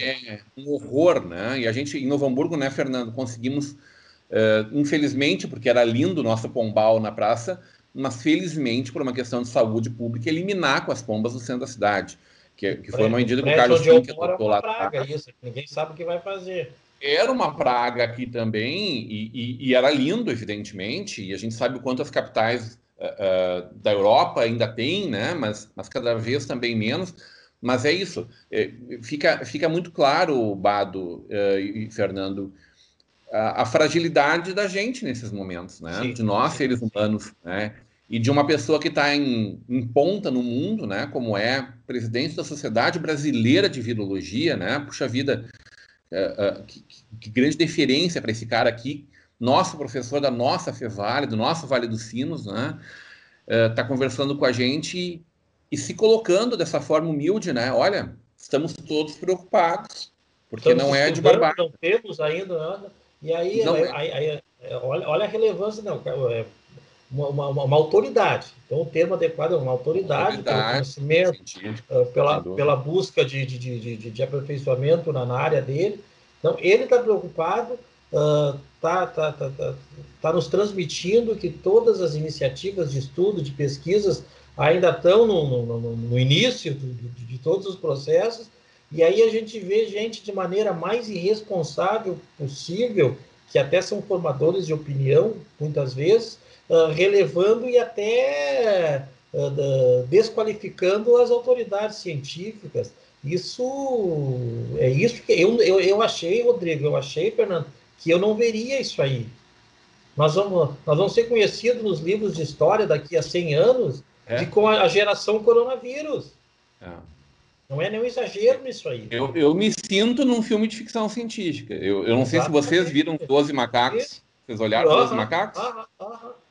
S1: um horror, né? E a gente, em Novo Hamburgo, né, Fernando, conseguimos... infelizmente, porque era lindo o nosso pombal na praça, mas felizmente, por uma questão de saúde pública, eliminar com as pombas no centro da cidade, que foi uma medida que o Carlos Fink adotou lá atrás.
S4: Isso, ninguém sabe o que vai fazer.
S1: Era uma praga aqui também, e era lindo, evidentemente, e a gente sabe o quanto as capitais da Europa ainda têm, né? Mas cada vez também menos. Mas é isso, fica muito claro, Bado e Fernando, a fragilidade da gente nesses momentos, né?
S4: Sim,
S1: de nós, seres humanos, né? E de uma pessoa que está em ponta no mundo, né? Como é presidente da Sociedade Brasileira de Virologia, né? Puxa vida, que grande deferência para esse cara aqui, nosso professor da nossa Fevale, do nosso Vale dos Sinos, né? Tá conversando com a gente e se colocando dessa forma humilde, né? Olha, estamos todos preocupados, porque
S4: estamos
S1: não é de barbárie.
S4: Não temos ainda nada. E aí, olha a relevância, não, uma autoridade. Então, o termo adequado é uma autoridade pelo conhecimento, pela busca de aperfeiçoamento na área dele. Então, ele está preocupado, está nos transmitindo que todas as iniciativas de estudo, de pesquisas, ainda estão no início de todos os processos, e aí a gente vê gente de maneira mais irresponsável possível, que até são formadores de opinião, muitas vezes, relevando e até desqualificando as autoridades científicas. Isso que eu achei, Rodrigo, Fernando, que eu não veria isso aí. Nós vamos ser conhecidos nos livros de história daqui a 100 anos com a geração coronavírus. Não é nenhum exagero nisso aí.
S1: Eu me sinto num filme de ficção científica. Eu não sei se vocês viram 12 Macacos. Vocês olharam 12 Macacos?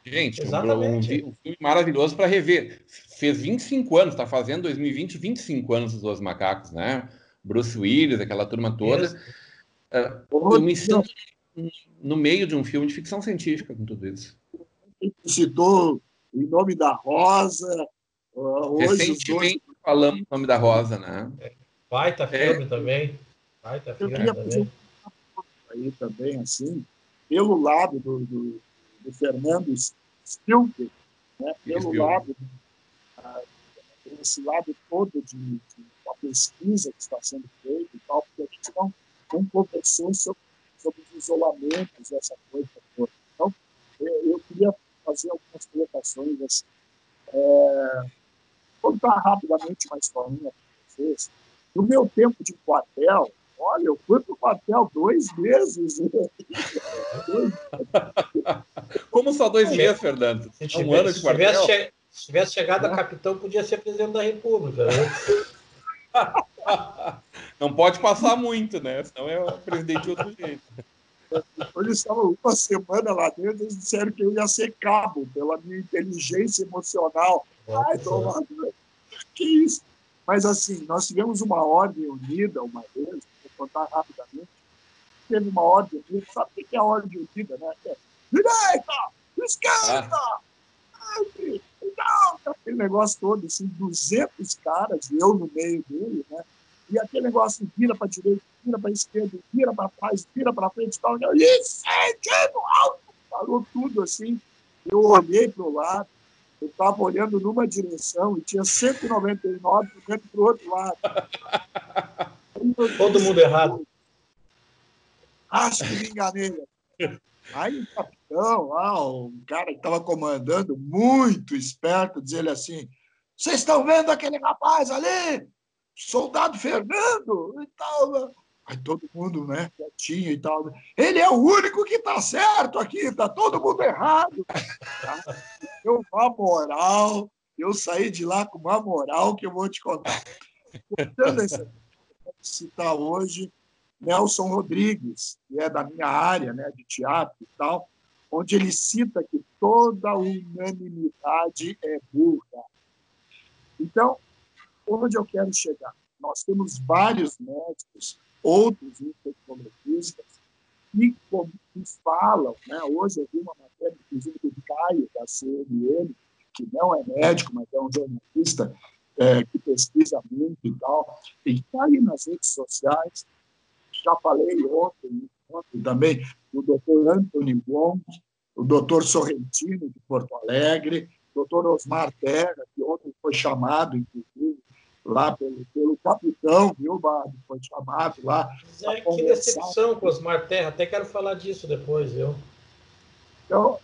S1: Gente, um filme maravilhoso para rever. Fez 25 anos, está fazendo 2020, 25 anos os 12 Macacos, né? Bruce Willis, aquela turma toda. Eu me sinto no meio de um filme de ficção científica com tudo isso.
S3: Citou Em Nome da Rosa.
S1: Recentemente falamos o Nome da Rosa, né?
S4: Baita filme também.
S3: Eu queria fazer aí também, assim, pelo lado do Fernando Spielberg, né? Pelo lado, esse lado todo da pesquisa que está sendo feita e tal, porque a gente não conversou sobre os isolamentos e essa coisa toda. Então, eu queria fazer algumas colocações assim. Contar rapidamente uma historinha para vocês. No meu tempo de quartel, olha, eu fui para o quartel 2 meses.
S1: Como só 2 meses, Fernando? Um ano de quartel?
S4: Se tivesse chegado a capitão, podia ser presidente da República. Né?
S1: Não pode passar muito, né? Senão é o presidente de outro jeito.
S3: Eles estavam uma semana lá dentro, eles disseram que eu ia ser cabo pela minha inteligência emocional. Ai, que isso? Mas, assim, nós tivemos uma ordem unida uma vez, vou contar rapidamente. Teve uma ordem unida, sabe o que é a ordem unida, né? Direita! Esquerda! mestre! Não, aquele negócio todo, assim, 200 caras, e eu no meio dele, né? E aquele negócio vira para a direita, vira para a esquerda, vira para trás, vira para frente, tal. Incêndio no alto! Falou tudo assim. Eu olhei para o lado, eu estava olhando numa direção e tinha 199 olhando para o outro lado.
S4: Todo mundo errado.
S3: Acho que me enganei. Aí o capitão, lá, o cara que estava comandando, muito esperto, diz ele assim: vocês estão vendo aquele rapaz ali? Soldado Fernando? E tal. Aí todo mundo, né, quietinho e tal. Ele é o único que está certo aqui, está todo mundo errado. Tá? Eu, uma moral, eu saí de lá com uma moral que eu vou te contar. Contando essa, vou citar hoje Nelson Rodrigues, que é da minha área, né, de teatro e tal, onde ele cita que toda unanimidade é burra. Então, onde eu quero chegar? Nós temos vários médicos, outros infectologistas, que falam, né? Hoje eu vi uma matéria, inclusive, do Caio, da CNN, que não é médico, mas é um jornalista que pesquisa muito e tal, e que está aí nas redes sociais. Já falei ontem também do Dr. Anthony Wong, o Dr. Sorrentino, de Porto Alegre, o Dr. Osmar Terra, que ontem foi chamado, inclusive, lá pelo capitão, viu, Bado? Foi chamado lá.
S4: Que decepção com o Osmar Terra, até quero falar disso depois, viu?
S3: Então,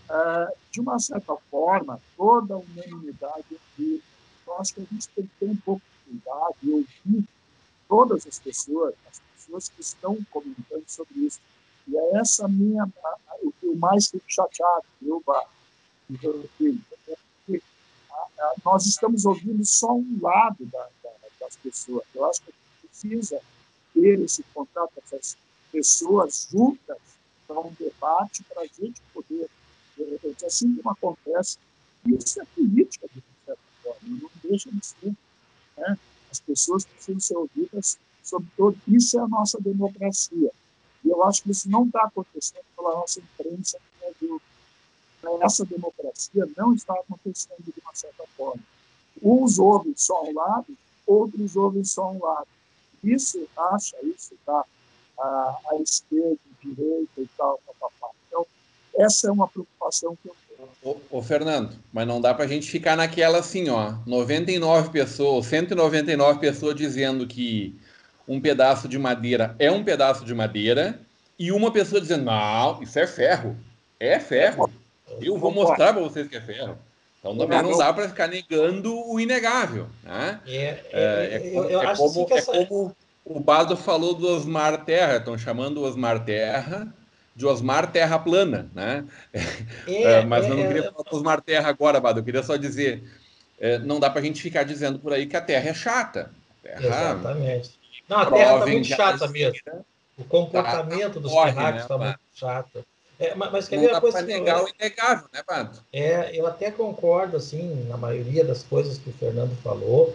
S3: de uma certa forma, toda a unanimidade aqui, eu acho que a gente tem que ter um pouco de cuidado e ouvir todas as pessoas que estão comentando sobre isso. E é essa o que eu mais fico chateado, viu, Bado? Nós estamos ouvindo só um lado das pessoas. Eu acho que a gente precisa ter esse contato com essas pessoas juntas para um debate, para a gente poder, de repente, assim como acontece, isso é política, de certa forma, não deixa de ser. Né? As pessoas precisam ser ouvidas sobre todo. Isso é a nossa democracia. E eu acho que isso não está acontecendo pela nossa imprensa no Brasil. Essa democracia não está acontecendo de uma certa forma. Uns ouvem só um lado, outros ouvem só um lado. Isso dá a esquerda, a direita e tal. Então, essa é uma preocupação que eu tenho.
S1: Ô, Fernando, mas não dá para a gente ficar naquela assim, ó, 99 pessoas, 199 pessoas dizendo que um pedaço de madeira é um pedaço de madeira e uma pessoa dizendo, não, isso é ferro. É ferro. Eu vou mostrar para vocês que é ferro. Então também não dá para ficar negando o inegável. Né? Como o Bado falou do Osmar Terra, estão chamando o Osmar Terra de Osmar Terra Plana. Né? Mas eu não queria falar do Osmar Terra agora, Bado. Eu queria só dizer, não dá para a gente ficar dizendo por aí que a Terra é chata.
S4: Exatamente. Não, a Terra está muito chata mesmo. O comportamento dos terráqueos está muito chato. Mas quer ver uma coisa?
S1: Não dá para negar o inegável, né, Bado?
S4: Eu até concordo, assim, na maioria das coisas que o Fernando falou.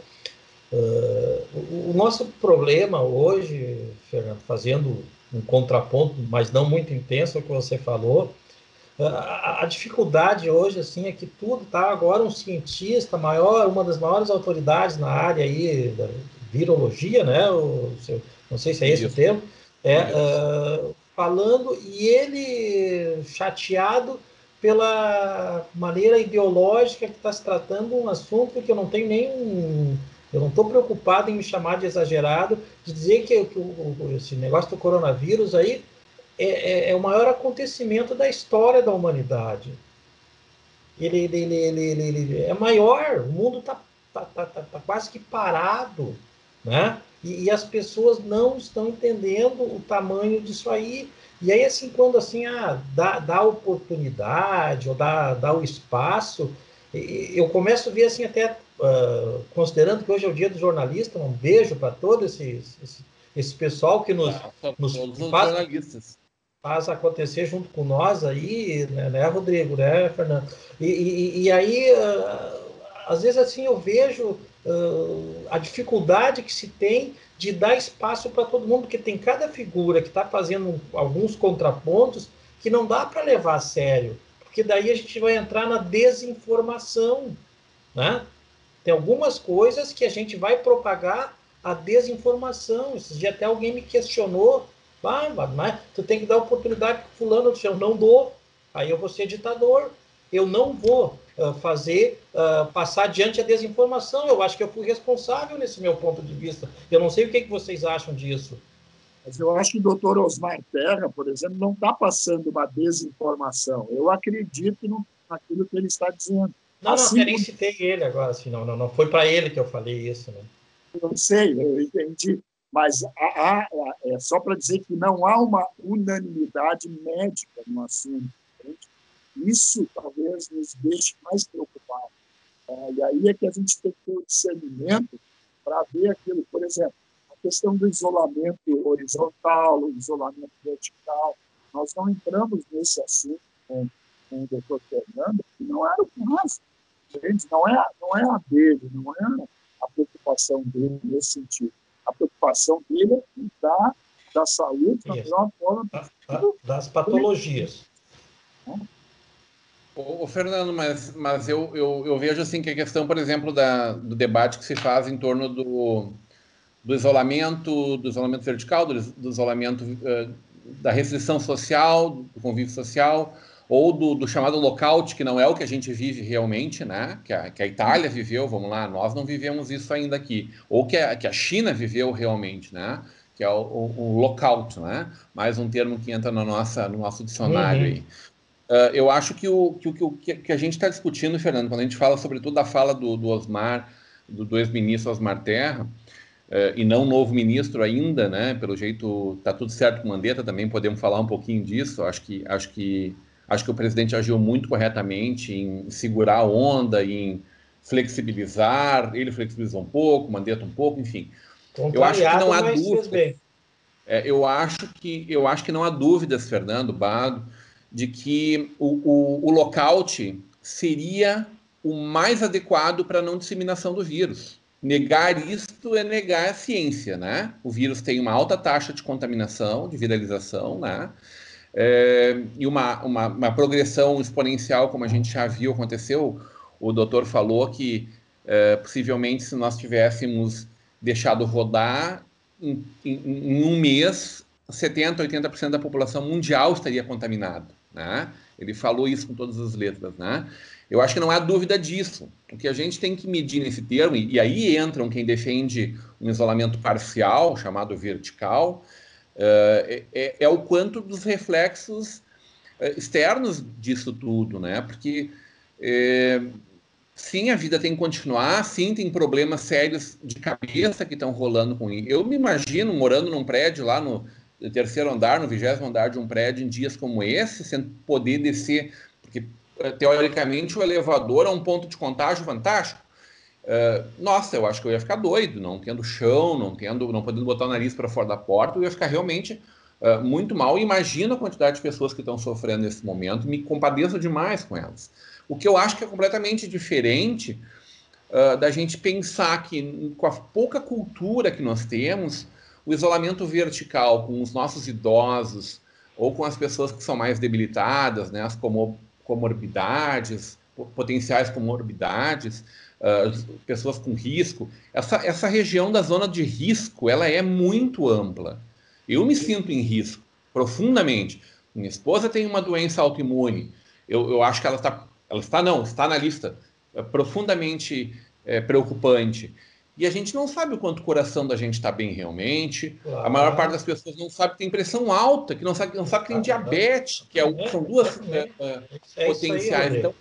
S4: O nosso problema hoje, Fernando, fazendo um contraponto, mas não muito intenso ao que você falou, a dificuldade hoje, assim, é que tudo está agora um cientista maior, uma das maiores autoridades na área aí da virologia, né? Não sei se é esse o termo, falando, e ele chateado pela maneira ideológica que está se tratando um assunto que eu não tenho nem... Eu não estou preocupado em me chamar de exagerado, de dizer que esse negócio do coronavírus aí é o maior acontecimento da história da humanidade. Ele é maior, o mundo está quase que parado, né? E as pessoas não estão entendendo o tamanho disso aí. E aí, assim, quando assim, dá oportunidade ou dá o espaço, eu começo a ver assim, até considerando que hoje é o dia do jornalista, um beijo para todo esse pessoal que nos faz acontecer junto com nós aí, né, Rodrigo, né, Fernando? E aí, às vezes assim, eu vejo a dificuldade que se tem de dar espaço para todo mundo, porque tem cada figura que está fazendo alguns contrapontos que não dá para levar a sério, porque daí a gente vai entrar na desinformação, né? Tem algumas coisas que a gente vai propagar a desinformação. Esses dias até alguém me questionou, mas tu tem que dar oportunidade para fulano, eu não dou, aí eu vou ser ditador, eu não vou passar adiante a desinformação, eu acho que eu fui responsável nesse meu ponto de vista. Eu não sei o que vocês acham disso.
S3: Mas eu acho que o doutor Osmar Terra, por exemplo, não está passando uma desinformação. Eu acredito naquilo que ele está dizendo.
S4: Não, eu nem citei ele agora, assim, não foi para ele que eu falei isso, né?
S3: Eu sei, eu entendi, mas é só para dizer que não há uma unanimidade médica no assunto. Isso talvez nos deixe mais preocupados. E aí é que a gente tem que ter o discernimento para ver aquilo, por exemplo, a questão do isolamento horizontal, o isolamento vertical. Nós não entramos nesse assunto com o doutor Fernando, que não era o caso. Não é a dele, não é a preocupação dele nesse sentido. A preocupação dele é cuidar da saúde da melhor forma possível.
S4: Das patologias.
S1: Ô, Fernando, mas eu vejo assim que a questão, por exemplo, do debate que se faz em torno do isolamento vertical, do isolamento da restrição social, do convívio social, ou do chamado lockout, que não é o que a gente vive realmente, né? Que a Itália viveu, vamos lá, nós não vivemos isso ainda aqui, ou que a China viveu realmente, né? Que é o lockout, né? Mais um termo que entra no nosso dicionário aí. Eu acho que o que a gente está discutindo, Fernando, quando a gente fala sobretudo da fala do Osmar, do ex-ministro Osmar Terra, e não novo ministro ainda, né? Pelo jeito está tudo certo com o Mandetta, também podemos falar um pouquinho disso. Acho que o presidente agiu muito corretamente em segurar a onda, em flexibilizar. Ele flexibilizou um pouco, o Mandetta um pouco, enfim. Eu acho que não há dúvidas. Eu acho que não há dúvidas, Fernando Bado, de que o lockout seria o mais adequado para a não disseminação do vírus. Negar isto é negar a ciência, né? O vírus tem uma alta taxa de contaminação, de viralização, né? E uma progressão exponencial, como a gente já viu, aconteceu. O doutor falou que, possivelmente, se nós tivéssemos deixado rodar, em um mês, 70%, 80% da população mundial estaria contaminada, né? Ele falou isso com todas as letras, né? Eu acho que não há dúvida disso. O que a gente tem que medir nesse termo, e aí entram quem defende um isolamento parcial, chamado vertical, é o quanto dos reflexos externos disso tudo, né? Porque, sim, a vida tem que continuar, sim, tem problemas sérios de cabeça que estão rolando com isso. Eu me imagino morando num prédio lá no terceiro andar, no 20º andar de um prédio, em dias como esse, sem poder descer, porque teoricamente o elevador é um ponto de contágio fantástico. Nossa, eu acho que eu ia ficar doido, não tendo chão, não podendo botar o nariz para fora da porta, eu ia ficar realmente muito mal. Imagino a quantidade de pessoas que estão sofrendo nesse momento, me compadeço demais com elas. O que eu acho que é completamente diferente da gente pensar que, com a pouca cultura que nós temos, o isolamento vertical com os nossos idosos ou com as pessoas que são mais debilitadas, né, as comorbidades, potenciais comorbidades, pessoas com risco, essa região da zona de risco, ela é muito ampla. Eu me sinto em risco, profundamente. Minha esposa tem uma doença autoimune. Eu acho que ela está na lista, profundamente preocupante. E a gente não sabe o quanto o coração da gente está bem realmente. Claro. A maior parte das pessoas não sabe que tem pressão alta, que não sabe que tem diabetes, que são duas potenciais. Aí, então,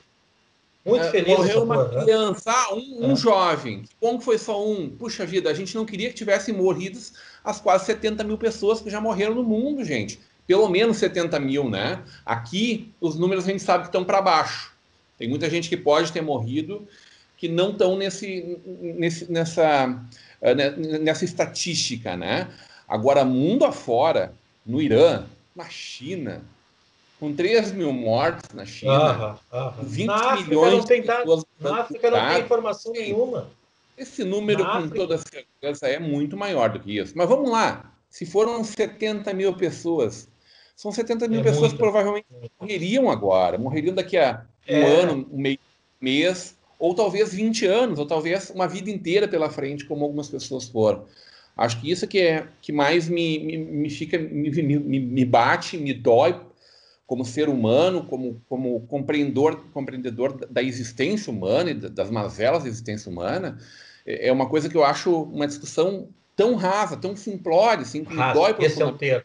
S4: muito feliz.
S1: Morreu uma criança, um jovem. Que bom que foi só um. Puxa vida, a gente não queria que tivessem morrido as quase 70 mil pessoas que já morreram no mundo, gente. Pelo menos 70 mil, né? Aqui, os números a gente sabe que estão para baixo. Tem muita gente que pode ter morrido, que não estão nessa estatística, né? Agora, mundo afora, no Irã, na China, com 3 mil mortes na China, 20 milhões de pessoas...
S4: Na África não tem informação nenhuma.
S1: Esse número, com toda certeza, é muito maior do que isso. Mas vamos lá, se foram 70 mil pessoas, São 70 mil pessoas que provavelmente morreriam agora, morreriam daqui a um ano, um mês, ou talvez 20 anos, ou talvez uma vida inteira pela frente, como algumas pessoas foram. Acho que isso que mais me bate, me dói como ser humano, como compreendedor da existência humana e das mazelas da existência humana. É uma coisa que eu acho uma discussão tão rasa, tão simplória, assim, que me dói
S4: profundamente. Esse é o termo.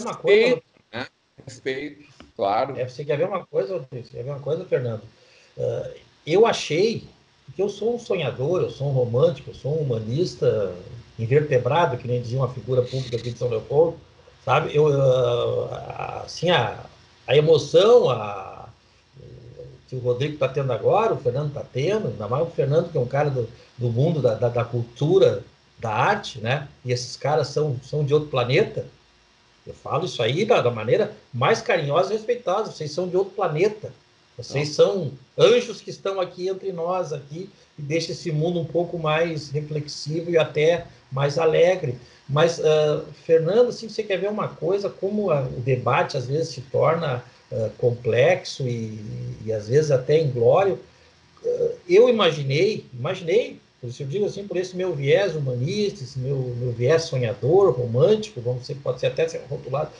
S1: Uma coisa, né? Respeito, claro.
S4: Você quer ver uma coisa, Fernando? Eu achei que eu sou um sonhador, eu sou um romântico, eu sou um humanista invertebrado, que nem dizia uma figura pública aqui de São Leopoldo, sabe? Assim, a emoção que o Rodrigo está tendo agora, o Fernando está tendo, ainda mais o Fernando, que é um cara do mundo da cultura, da arte, né? E esses caras são de outro planeta. Eu falo isso aí da maneira mais carinhosa e respeitosa. Vocês são de outro planeta. Vocês são anjos que estão aqui entre nós, aqui, e deixam esse mundo um pouco mais reflexivo e até mais alegre. Mas, Fernando, assim, você quer ver uma coisa, como o debate às vezes se torna complexo e às vezes até inglório. Eu imaginei, por isso eu digo assim, por esse meu viés humanista, esse meu viés sonhador, romântico, pode ser até ser rotulado,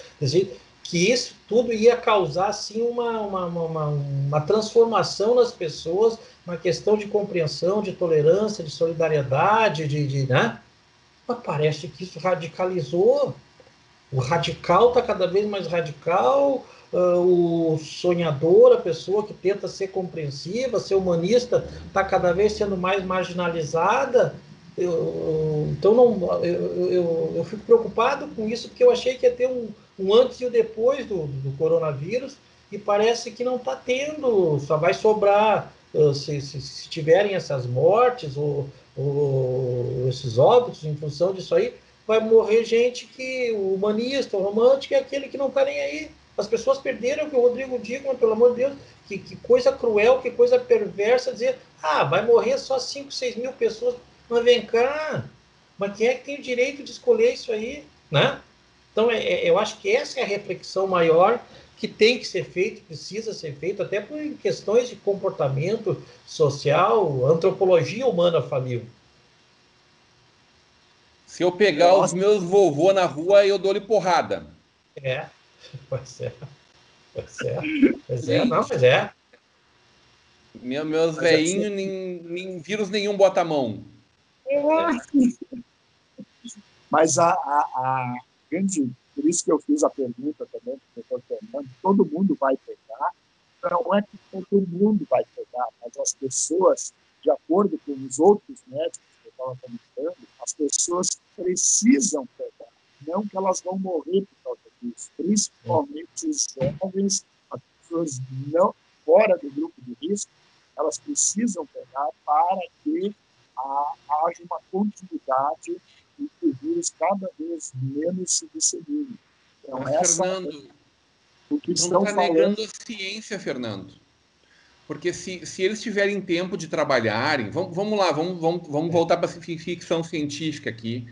S4: que isso tudo ia causar assim, uma transformação nas pessoas, uma questão de compreensão, de tolerância, de solidariedade, né? Mas parece que isso radicalizou. O radical está cada vez mais radical, o sonhador, a pessoa que tenta ser compreensiva, ser humanista, está cada vez sendo mais marginalizada. Então, eu fico preocupado com isso, porque eu achei que ia ter um antes e um depois do coronavírus, e parece que não está tendo, só vai sobrar, se tiverem essas mortes ou esses óbitos em função disso aí, vai morrer gente que o humanista, o romântico, é aquele que não está nem aí. As pessoas perderam o que o Rodrigo diz, mas, pelo amor de Deus, que coisa cruel, que coisa perversa dizer, vai morrer só 5, 6 mil pessoas. Mas vem cá, mas quem é que tem o direito de escolher isso aí, né? Então, eu acho que essa é a reflexão maior que tem que ser feita, precisa ser feita, até por questões de comportamento social, antropologia humana faliu.
S1: Se eu pegar os meus vovô na rua, eu dou-lhe porrada.
S4: Pois é, não, mas é.
S1: Meus velhinhos, nem vírus nenhum bota a mão.
S3: Mas a grande, por isso que eu fiz a pergunta também para o doutor Fernando, todo mundo vai pegar, não é que todo mundo vai pegar, mas as pessoas, de acordo com os outros médicos que eu estava comentando, as pessoas precisam pegar, não que elas vão morrer por causa disso, principalmente os jovens, as pessoas não, fora do grupo de risco, elas precisam pegar para que haja uma continuidade e que o vírus cada vez menos se dissemine. Então,
S1: Fernando,
S3: o que
S1: não está negando a ciência, Fernando. Porque se eles tiverem tempo de trabalharem... Vamos lá, vamos voltar para a ficção científica aqui.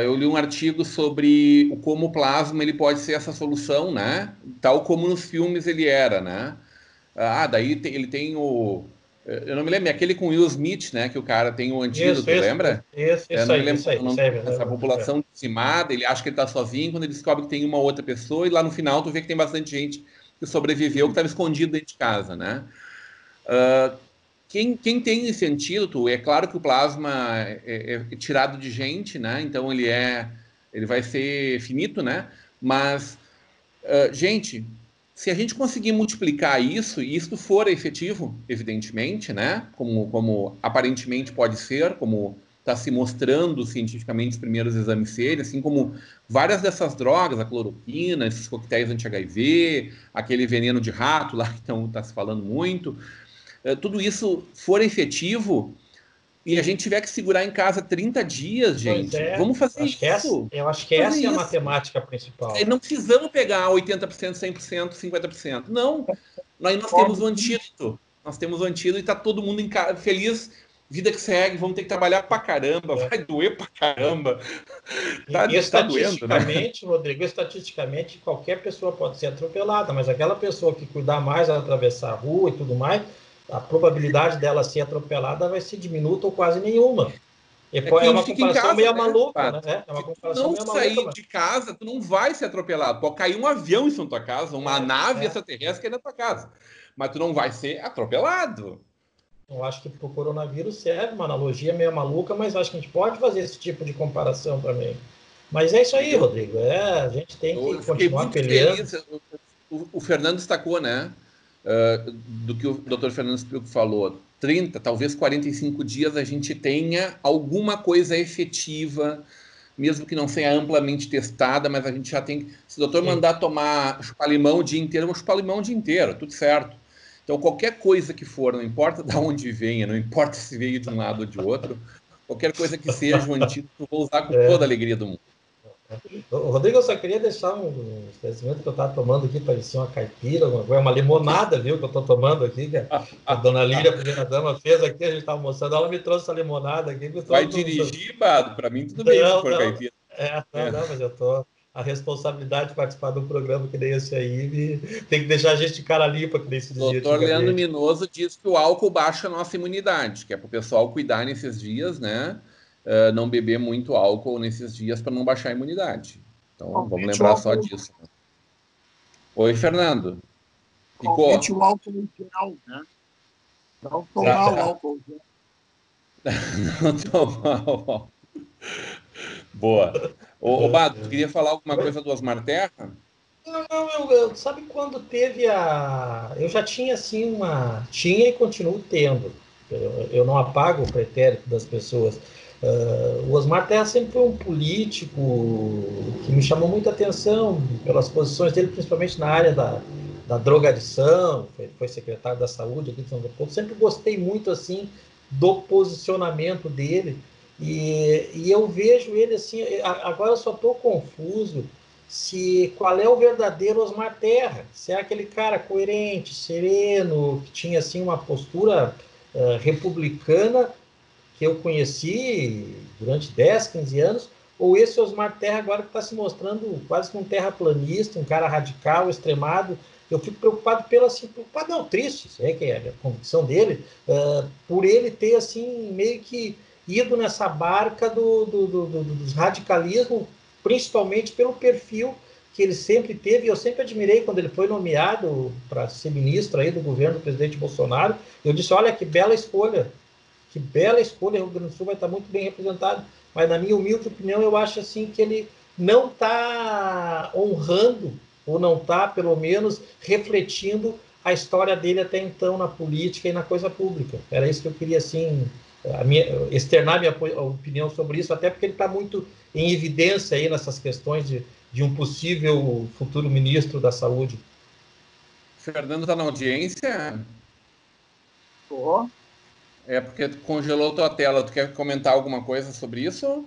S1: Eu li um artigo sobre como o plasma ele pode ser essa solução, né? Tal como nos filmes ele era, né? Daí ele tem o... Eu não me lembro, aquele com Will Smith, né? Que o cara tem o antídoto, lembra?
S4: Isso aí.
S1: Essa população dizimada, ele acha que ele está sozinho, quando ele descobre que tem uma outra pessoa, e lá no final tu vê que tem bastante gente que sobreviveu, que estava escondido dentro de casa, né? Quem tem esse antídoto, é claro que o plasma é tirado de gente, né? Então ele vai ser finito, né? Mas, gente... Se a gente conseguir multiplicar isso, e isso for efetivo, evidentemente, né? Como aparentemente pode ser, como está se mostrando cientificamente os primeiros exames serem, assim como várias dessas drogas, a cloroquina, esses coquetéis anti-HIV, aquele veneno de rato lá que está se falando muito, tudo isso for efetivo e a gente tiver que segurar em casa 30 dias, gente, vamos fazer isso.
S4: Eu acho que essa é a matemática principal.
S1: Não precisamos pegar 80%, 100%, 50%. Não, nós temos o antídoto. Nós temos o antídoto e está todo mundo feliz vida que segue, vamos ter que trabalhar pra caramba, vai doer pra caramba.
S4: Tá doendo, né? Rodrigo, estatisticamente, qualquer pessoa pode ser atropelada, mas aquela pessoa que cuidar mais ao atravessar a rua e tudo mais, a probabilidade dela ser atropelada vai ser diminuta ou quase nenhuma. É uma comparação meio maluca, né? É uma comparação meio maluca. Se tu não sair
S1: de casa, tu não vai ser atropelado. Pode cair um avião em tua casa, uma nave extraterrestre cair na tua casa. Mas tu não vai ser atropelado.
S4: Eu acho que para o coronavírus serve uma analogia meio maluca, mas acho que a gente pode fazer esse tipo de comparação também. Mas é isso aí, Rodrigo. A gente tem que continuar peleando.
S1: O Fernando destacou, né? Do que o Dr. Fernando Spilko falou. 30, talvez 45 dias a gente tenha alguma coisa efetiva, mesmo que não seja amplamente testada, mas a gente já tem... Se o doutor mandar chupar limão o dia inteiro, eu vou chupar limão o dia inteiro, tudo certo. Então, qualquer coisa que for, não importa de onde venha, não importa se veio de um lado ou de outro, qualquer coisa que seja um antídoto, eu vou usar com toda a alegria do mundo.
S4: Rodrigo, eu só queria deixar um esclarecimento que eu estava tomando aqui, parecia uma caipira, uma limonada, viu, que eu estou tomando aqui, que a dona Lília, a primeira-dama, fez aqui, a gente estava almoçando, ela me trouxe essa limonada aqui.
S1: Vai dirigir, Bado? Para mim tudo bem se for caipira.
S4: Não, mas eu estou... A responsabilidade de participar de um programa que nem esse aí tem que deixar a gente de cara limpa, que nem se dizia.
S1: O doutor Leandro Minoso diz que o álcool baixa a nossa imunidade, que é para o pessoal cuidar nesses dias, né? Não beber muito álcool nesses dias para não baixar a imunidade. Então, vamos lembrar só disso. Oi, Fernando.
S3: Realmente o álcool em geral, né? Não tomar o álcool.
S1: Não tomar o álcool. Boa. Ô, Bado, tu queria falar alguma coisa do Osmar Terra?
S4: Não, sabe quando teve eu já tinha, assim, Tinha e continuo tendo. Eu não apago o pretérito das pessoas. O Osmar Terra sempre foi um político que me chamou muita atenção pelas posições dele, principalmente na área da drogadição, foi secretário da Saúde aqui de São Paulo. Sempre gostei muito, assim, do posicionamento dele. E eu vejo ele assim, agora eu só estou confuso qual é o verdadeiro Osmar Terra, se é aquele cara coerente, sereno, que tinha assim uma postura republicana que eu conheci durante 10, 15 anos, ou esse Osmar Terra agora que está se mostrando quase que um terraplanista, um cara radical, extremado. Eu fico preocupado triste, isso é que é a convicção dele, por ele ter assim meio que ido nessa barca dos radicalismos, principalmente pelo perfil que ele sempre teve. Eu sempre admirei quando ele foi nomeado para ser ministro aí do governo do presidente Bolsonaro. Eu disse, olha, que bela escolha, o Rio Grande do Sul vai estar muito bem representado. Mas, na minha humilde opinião, eu acho assim que ele não está honrando, ou não está, pelo menos, refletindo a história dele até então na política e na coisa pública. Era isso que eu queria, assim... externar minha opinião sobre isso, até porque ele está muito em evidência aí nessas questões de um possível futuro ministro da Saúde.
S1: Fernando está na audiência?
S3: Tô.
S1: É porque tu congelou tua tela. Tu quer comentar alguma coisa sobre isso?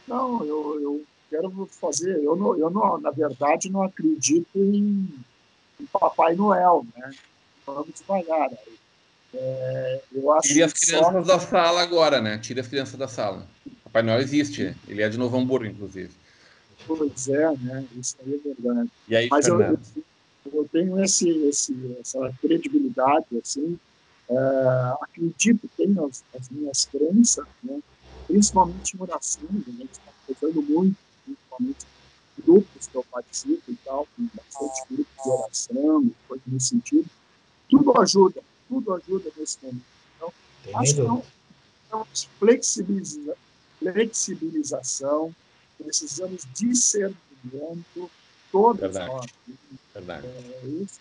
S3: Não, eu quero fazer... Eu não, na verdade, não acredito em Papai Noel, né? Vamos devagar aí. Eu acho
S1: Tire as crianças da sala agora, né? Tire as crianças da sala. Papai Noel existe. Ele é de Novo Hamburgo, inclusive.
S3: Pois é, né? Isso aí é verdade.
S1: E aí,
S3: mas
S1: Fernando?
S3: Eu tenho essa credibilidade, assim. Acredito, tenho as minhas crenças, né? Principalmente em oração. A gente está fazendo muito, principalmente grupos que eu participo e tal, com bastante grupos de oração, coisa nesse sentido. Tudo ajuda nesse momento. Então, acho que é uma flexibilização, precisamos de discernimento, todos nós.
S1: Verdade.
S3: Esse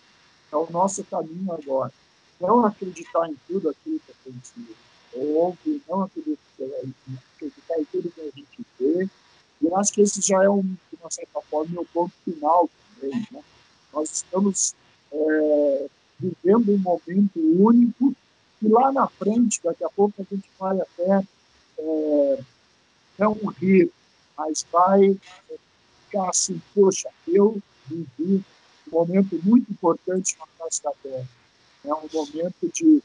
S3: é o nosso caminho agora. Não acreditar em tudo aquilo que a gente ouve, não acreditar em tudo que a gente vê. E eu acho que esse já é, de uma certa forma, meu ponto final também, né? Nós estamos vivendo um momento único e lá na frente, daqui a pouco, a gente vai até não rir, mas vai ficar assim, poxa, eu vivi um momento muito importante na face da Terra. É um momento de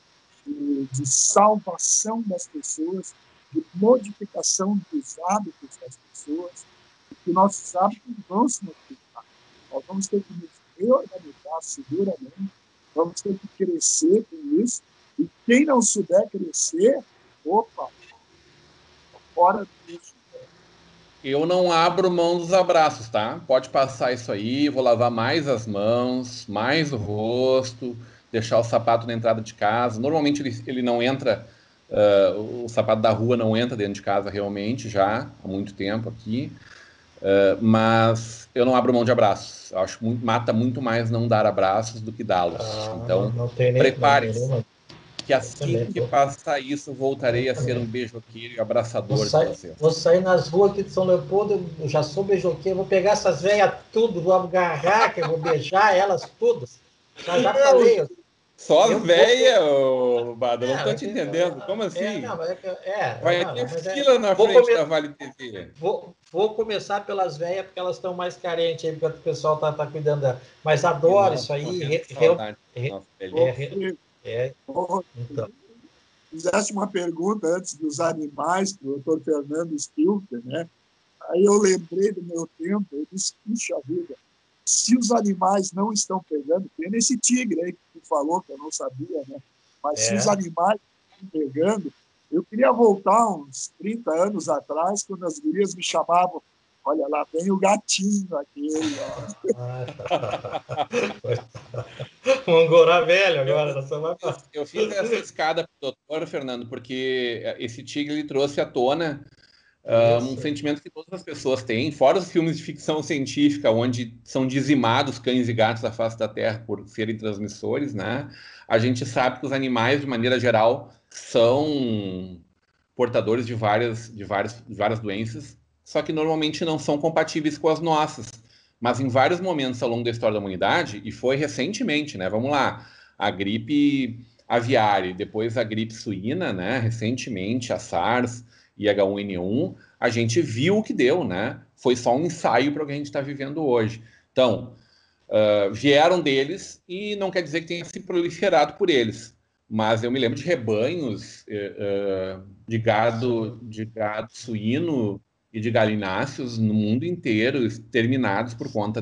S3: de salvação das pessoas, de modificação dos hábitos das pessoas, que nossos hábitos vão se modificar. Nós vamos ter que nos reorganizar seguramente, vamos ter que crescer com isso, e quem não souber crescer, opa, fora disso.
S1: Eu não abro mão dos abraços, tá? Pode passar isso aí, vou lavar mais as mãos, mais o rosto, deixar o sapato na entrada de casa. Normalmente ele não entra, o sapato da rua não entra dentro de casa realmente, já há muito tempo aqui. Mas eu não abro mão de abraços. Eu acho que mata muito mais não dar abraços do que dá-los. Então, prepare-se. Que assim que passar isso, voltarei a ser um beijoqueiro e abraçador de vocês.
S4: Vou sair nas ruas aqui de São Leopoldo, eu já sou beijoqueiro, vou pegar essas velhas tudo, vou agarrar, que eu vou beijar elas todas. Já falei.
S1: Só velha, Bada, não estou te entendendo. Como assim? Vai ter fila na frente da Vale TV.
S4: Vou começar pelas velhas, porque elas estão mais carentes, aí, porque o pessoal tá cuidando dela. Mas adoro isso aí.
S3: Então. Fizeste uma pergunta antes dos animais, para o Dr. Fernando Spilker, né? Aí eu lembrei do meu tempo, eu disse, puxa vida, se os animais não estão pegando, tem nesse tigre aí que tu falou, que eu não sabia, né? Mas se os animais estão pegando, eu queria voltar uns 30 anos atrás, quando as gurias me chamavam, olha lá, vem o gatinho aquele.
S4: Mongorá velho agora.
S1: Eu fiz essa escada para o doutor, Fernando, porque esse tigre ele trouxe à tona um sentimento que todas as pessoas têm, fora os filmes de ficção científica, onde são dizimados cães e gatos da face da Terra por serem transmissores, né? A gente sabe que os animais, de maneira geral, são portadores de várias doenças, só que normalmente não são compatíveis com as nossas. Mas em vários momentos ao longo da história da humanidade, e foi recentemente, né? Vamos lá, a gripe aviária, depois a gripe suína, né? Recentemente, a SARS e H1N1, a gente viu o que deu, né? Foi só um ensaio para o que a gente está vivendo hoje. Então, vieram deles e não quer dizer que tenha se proliferado por eles. Mas eu me lembro de rebanhos de gado suíno e de galináceos no mundo inteiro exterminados por conta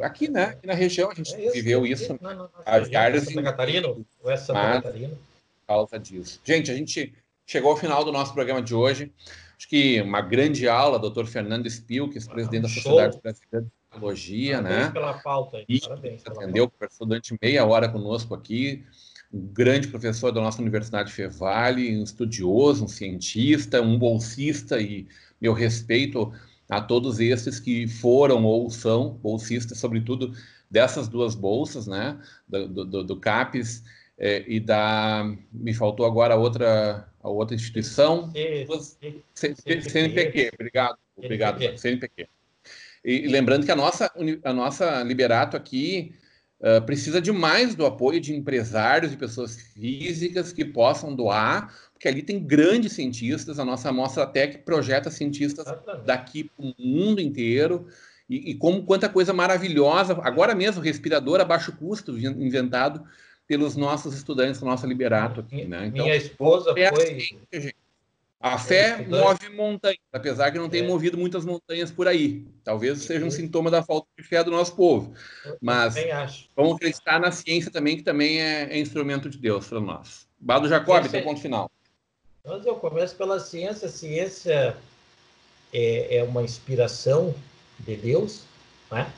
S1: aqui, né? Aqui na região a gente viveu isso.
S4: Santa Catarina? Ou é Santa Catarina?
S1: Por causa disso. Gente, a gente chegou ao final do nosso programa de hoje. Acho que uma grande aula, Dr. Fernando Spilker, presidente da Sociedade Brasileira de Psicologia,
S4: né? Pela pauta aí.
S1: Parabéns. Atendeu, conversou durante meia hora conosco aqui. Um grande professor da nossa Universidade Fevale, um estudioso, um cientista, um bolsista, e meu respeito a todos esses que foram ou são bolsistas, sobretudo dessas duas bolsas, né? Do CAPES e da... Me faltou agora a outra instituição. CNPq, obrigado, CNPq. E lembrando que a nossa Liberato aqui precisa demais do apoio de empresários e pessoas físicas que possam doar, porque ali tem grandes cientistas, a nossa Mostra Tech projeta cientistas daqui para o mundo inteiro, e quanta coisa maravilhosa, agora mesmo, respirador a baixo custo, inventado pelos nossos estudantes da nossa Liberato aqui, né? Então,
S4: minha esposa foi...
S1: A fé move montanhas, apesar que não tem movido muitas montanhas por aí. Talvez seja um sintoma da falta de fé do nosso povo. Mas vamos acreditar na ciência também, que também é instrumento de Deus para nós. Bado Jacob, teu ponto final.
S4: Mas eu começo pela ciência. A ciência é uma inspiração de Deus, né?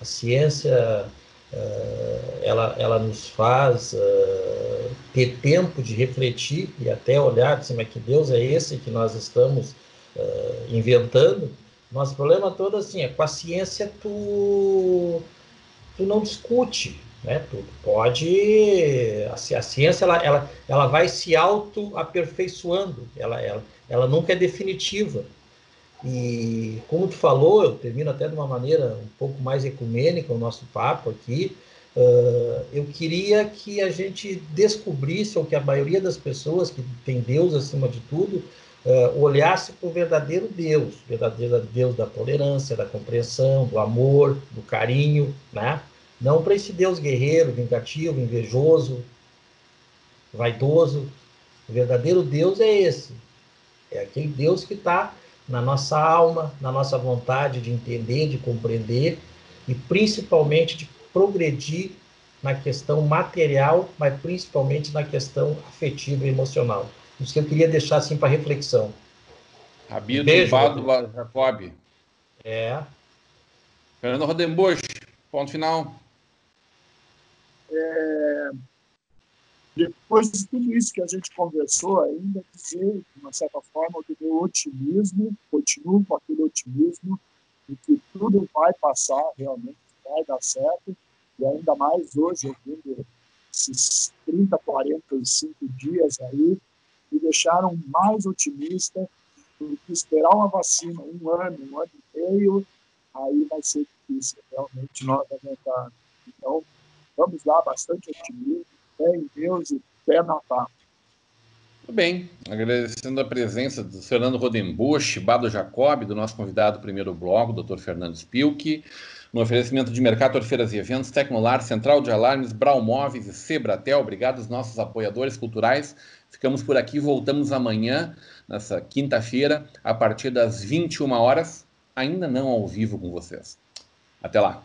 S4: A ciência... ela nos faz ter tempo de refletir e até olhar assim, mas que Deus é esse que nós estamos inventando. Nosso problema todo assim, é com a ciência tu não discute, né? Tu pode... A ciência ela vai se auto-aperfeiçoando, ela nunca é definitiva. E como tu falou, eu termino até de uma maneira um pouco mais ecumênica o nosso papo aqui, eu queria que a gente descobrisse, ou que a maioria das pessoas que tem Deus acima de tudo, olhasse para o verdadeiro Deus da tolerância, da compreensão, do amor, do carinho, né? Não para esse Deus guerreiro, vingativo, invejoso, vaidoso. O verdadeiro Deus é esse. É aquele Deus que está na nossa alma, na nossa vontade de entender, de compreender e principalmente de progredir na questão material, mas principalmente na questão afetiva e emocional. Isso que eu queria deixar assim para reflexão.
S1: Rabino Bado Jacob. Fernando Rodenbusch, ponto final.
S3: Depois de tudo isso que a gente conversou, ainda dizer, de uma certa forma, do meu otimismo, continuo com aquele otimismo de que tudo vai passar, realmente vai dar certo, e ainda mais hoje, ouvindo esses 30, 45 dias aí, me deixaram mais otimista do que esperar uma vacina um ano e meio, aí vai ser difícil realmente nós aguentar. Então, vamos lá, bastante otimismo, fé em Deus e pé na tábua.
S1: Muito bem, agradecendo a presença do Fernando Rodenbusch, Bado Jacob, do nosso convidado do primeiro bloco, Dr. Fernando Spilk, no oferecimento de Mercator Feiras e Eventos, Tecnolar, Central de Alarmes, Brau Móveis e Sebratel. Obrigado aos nossos apoiadores culturais. Ficamos por aqui, voltamos amanhã, nessa quinta-feira, a partir das 21 horas, ainda não ao vivo com vocês. Até lá.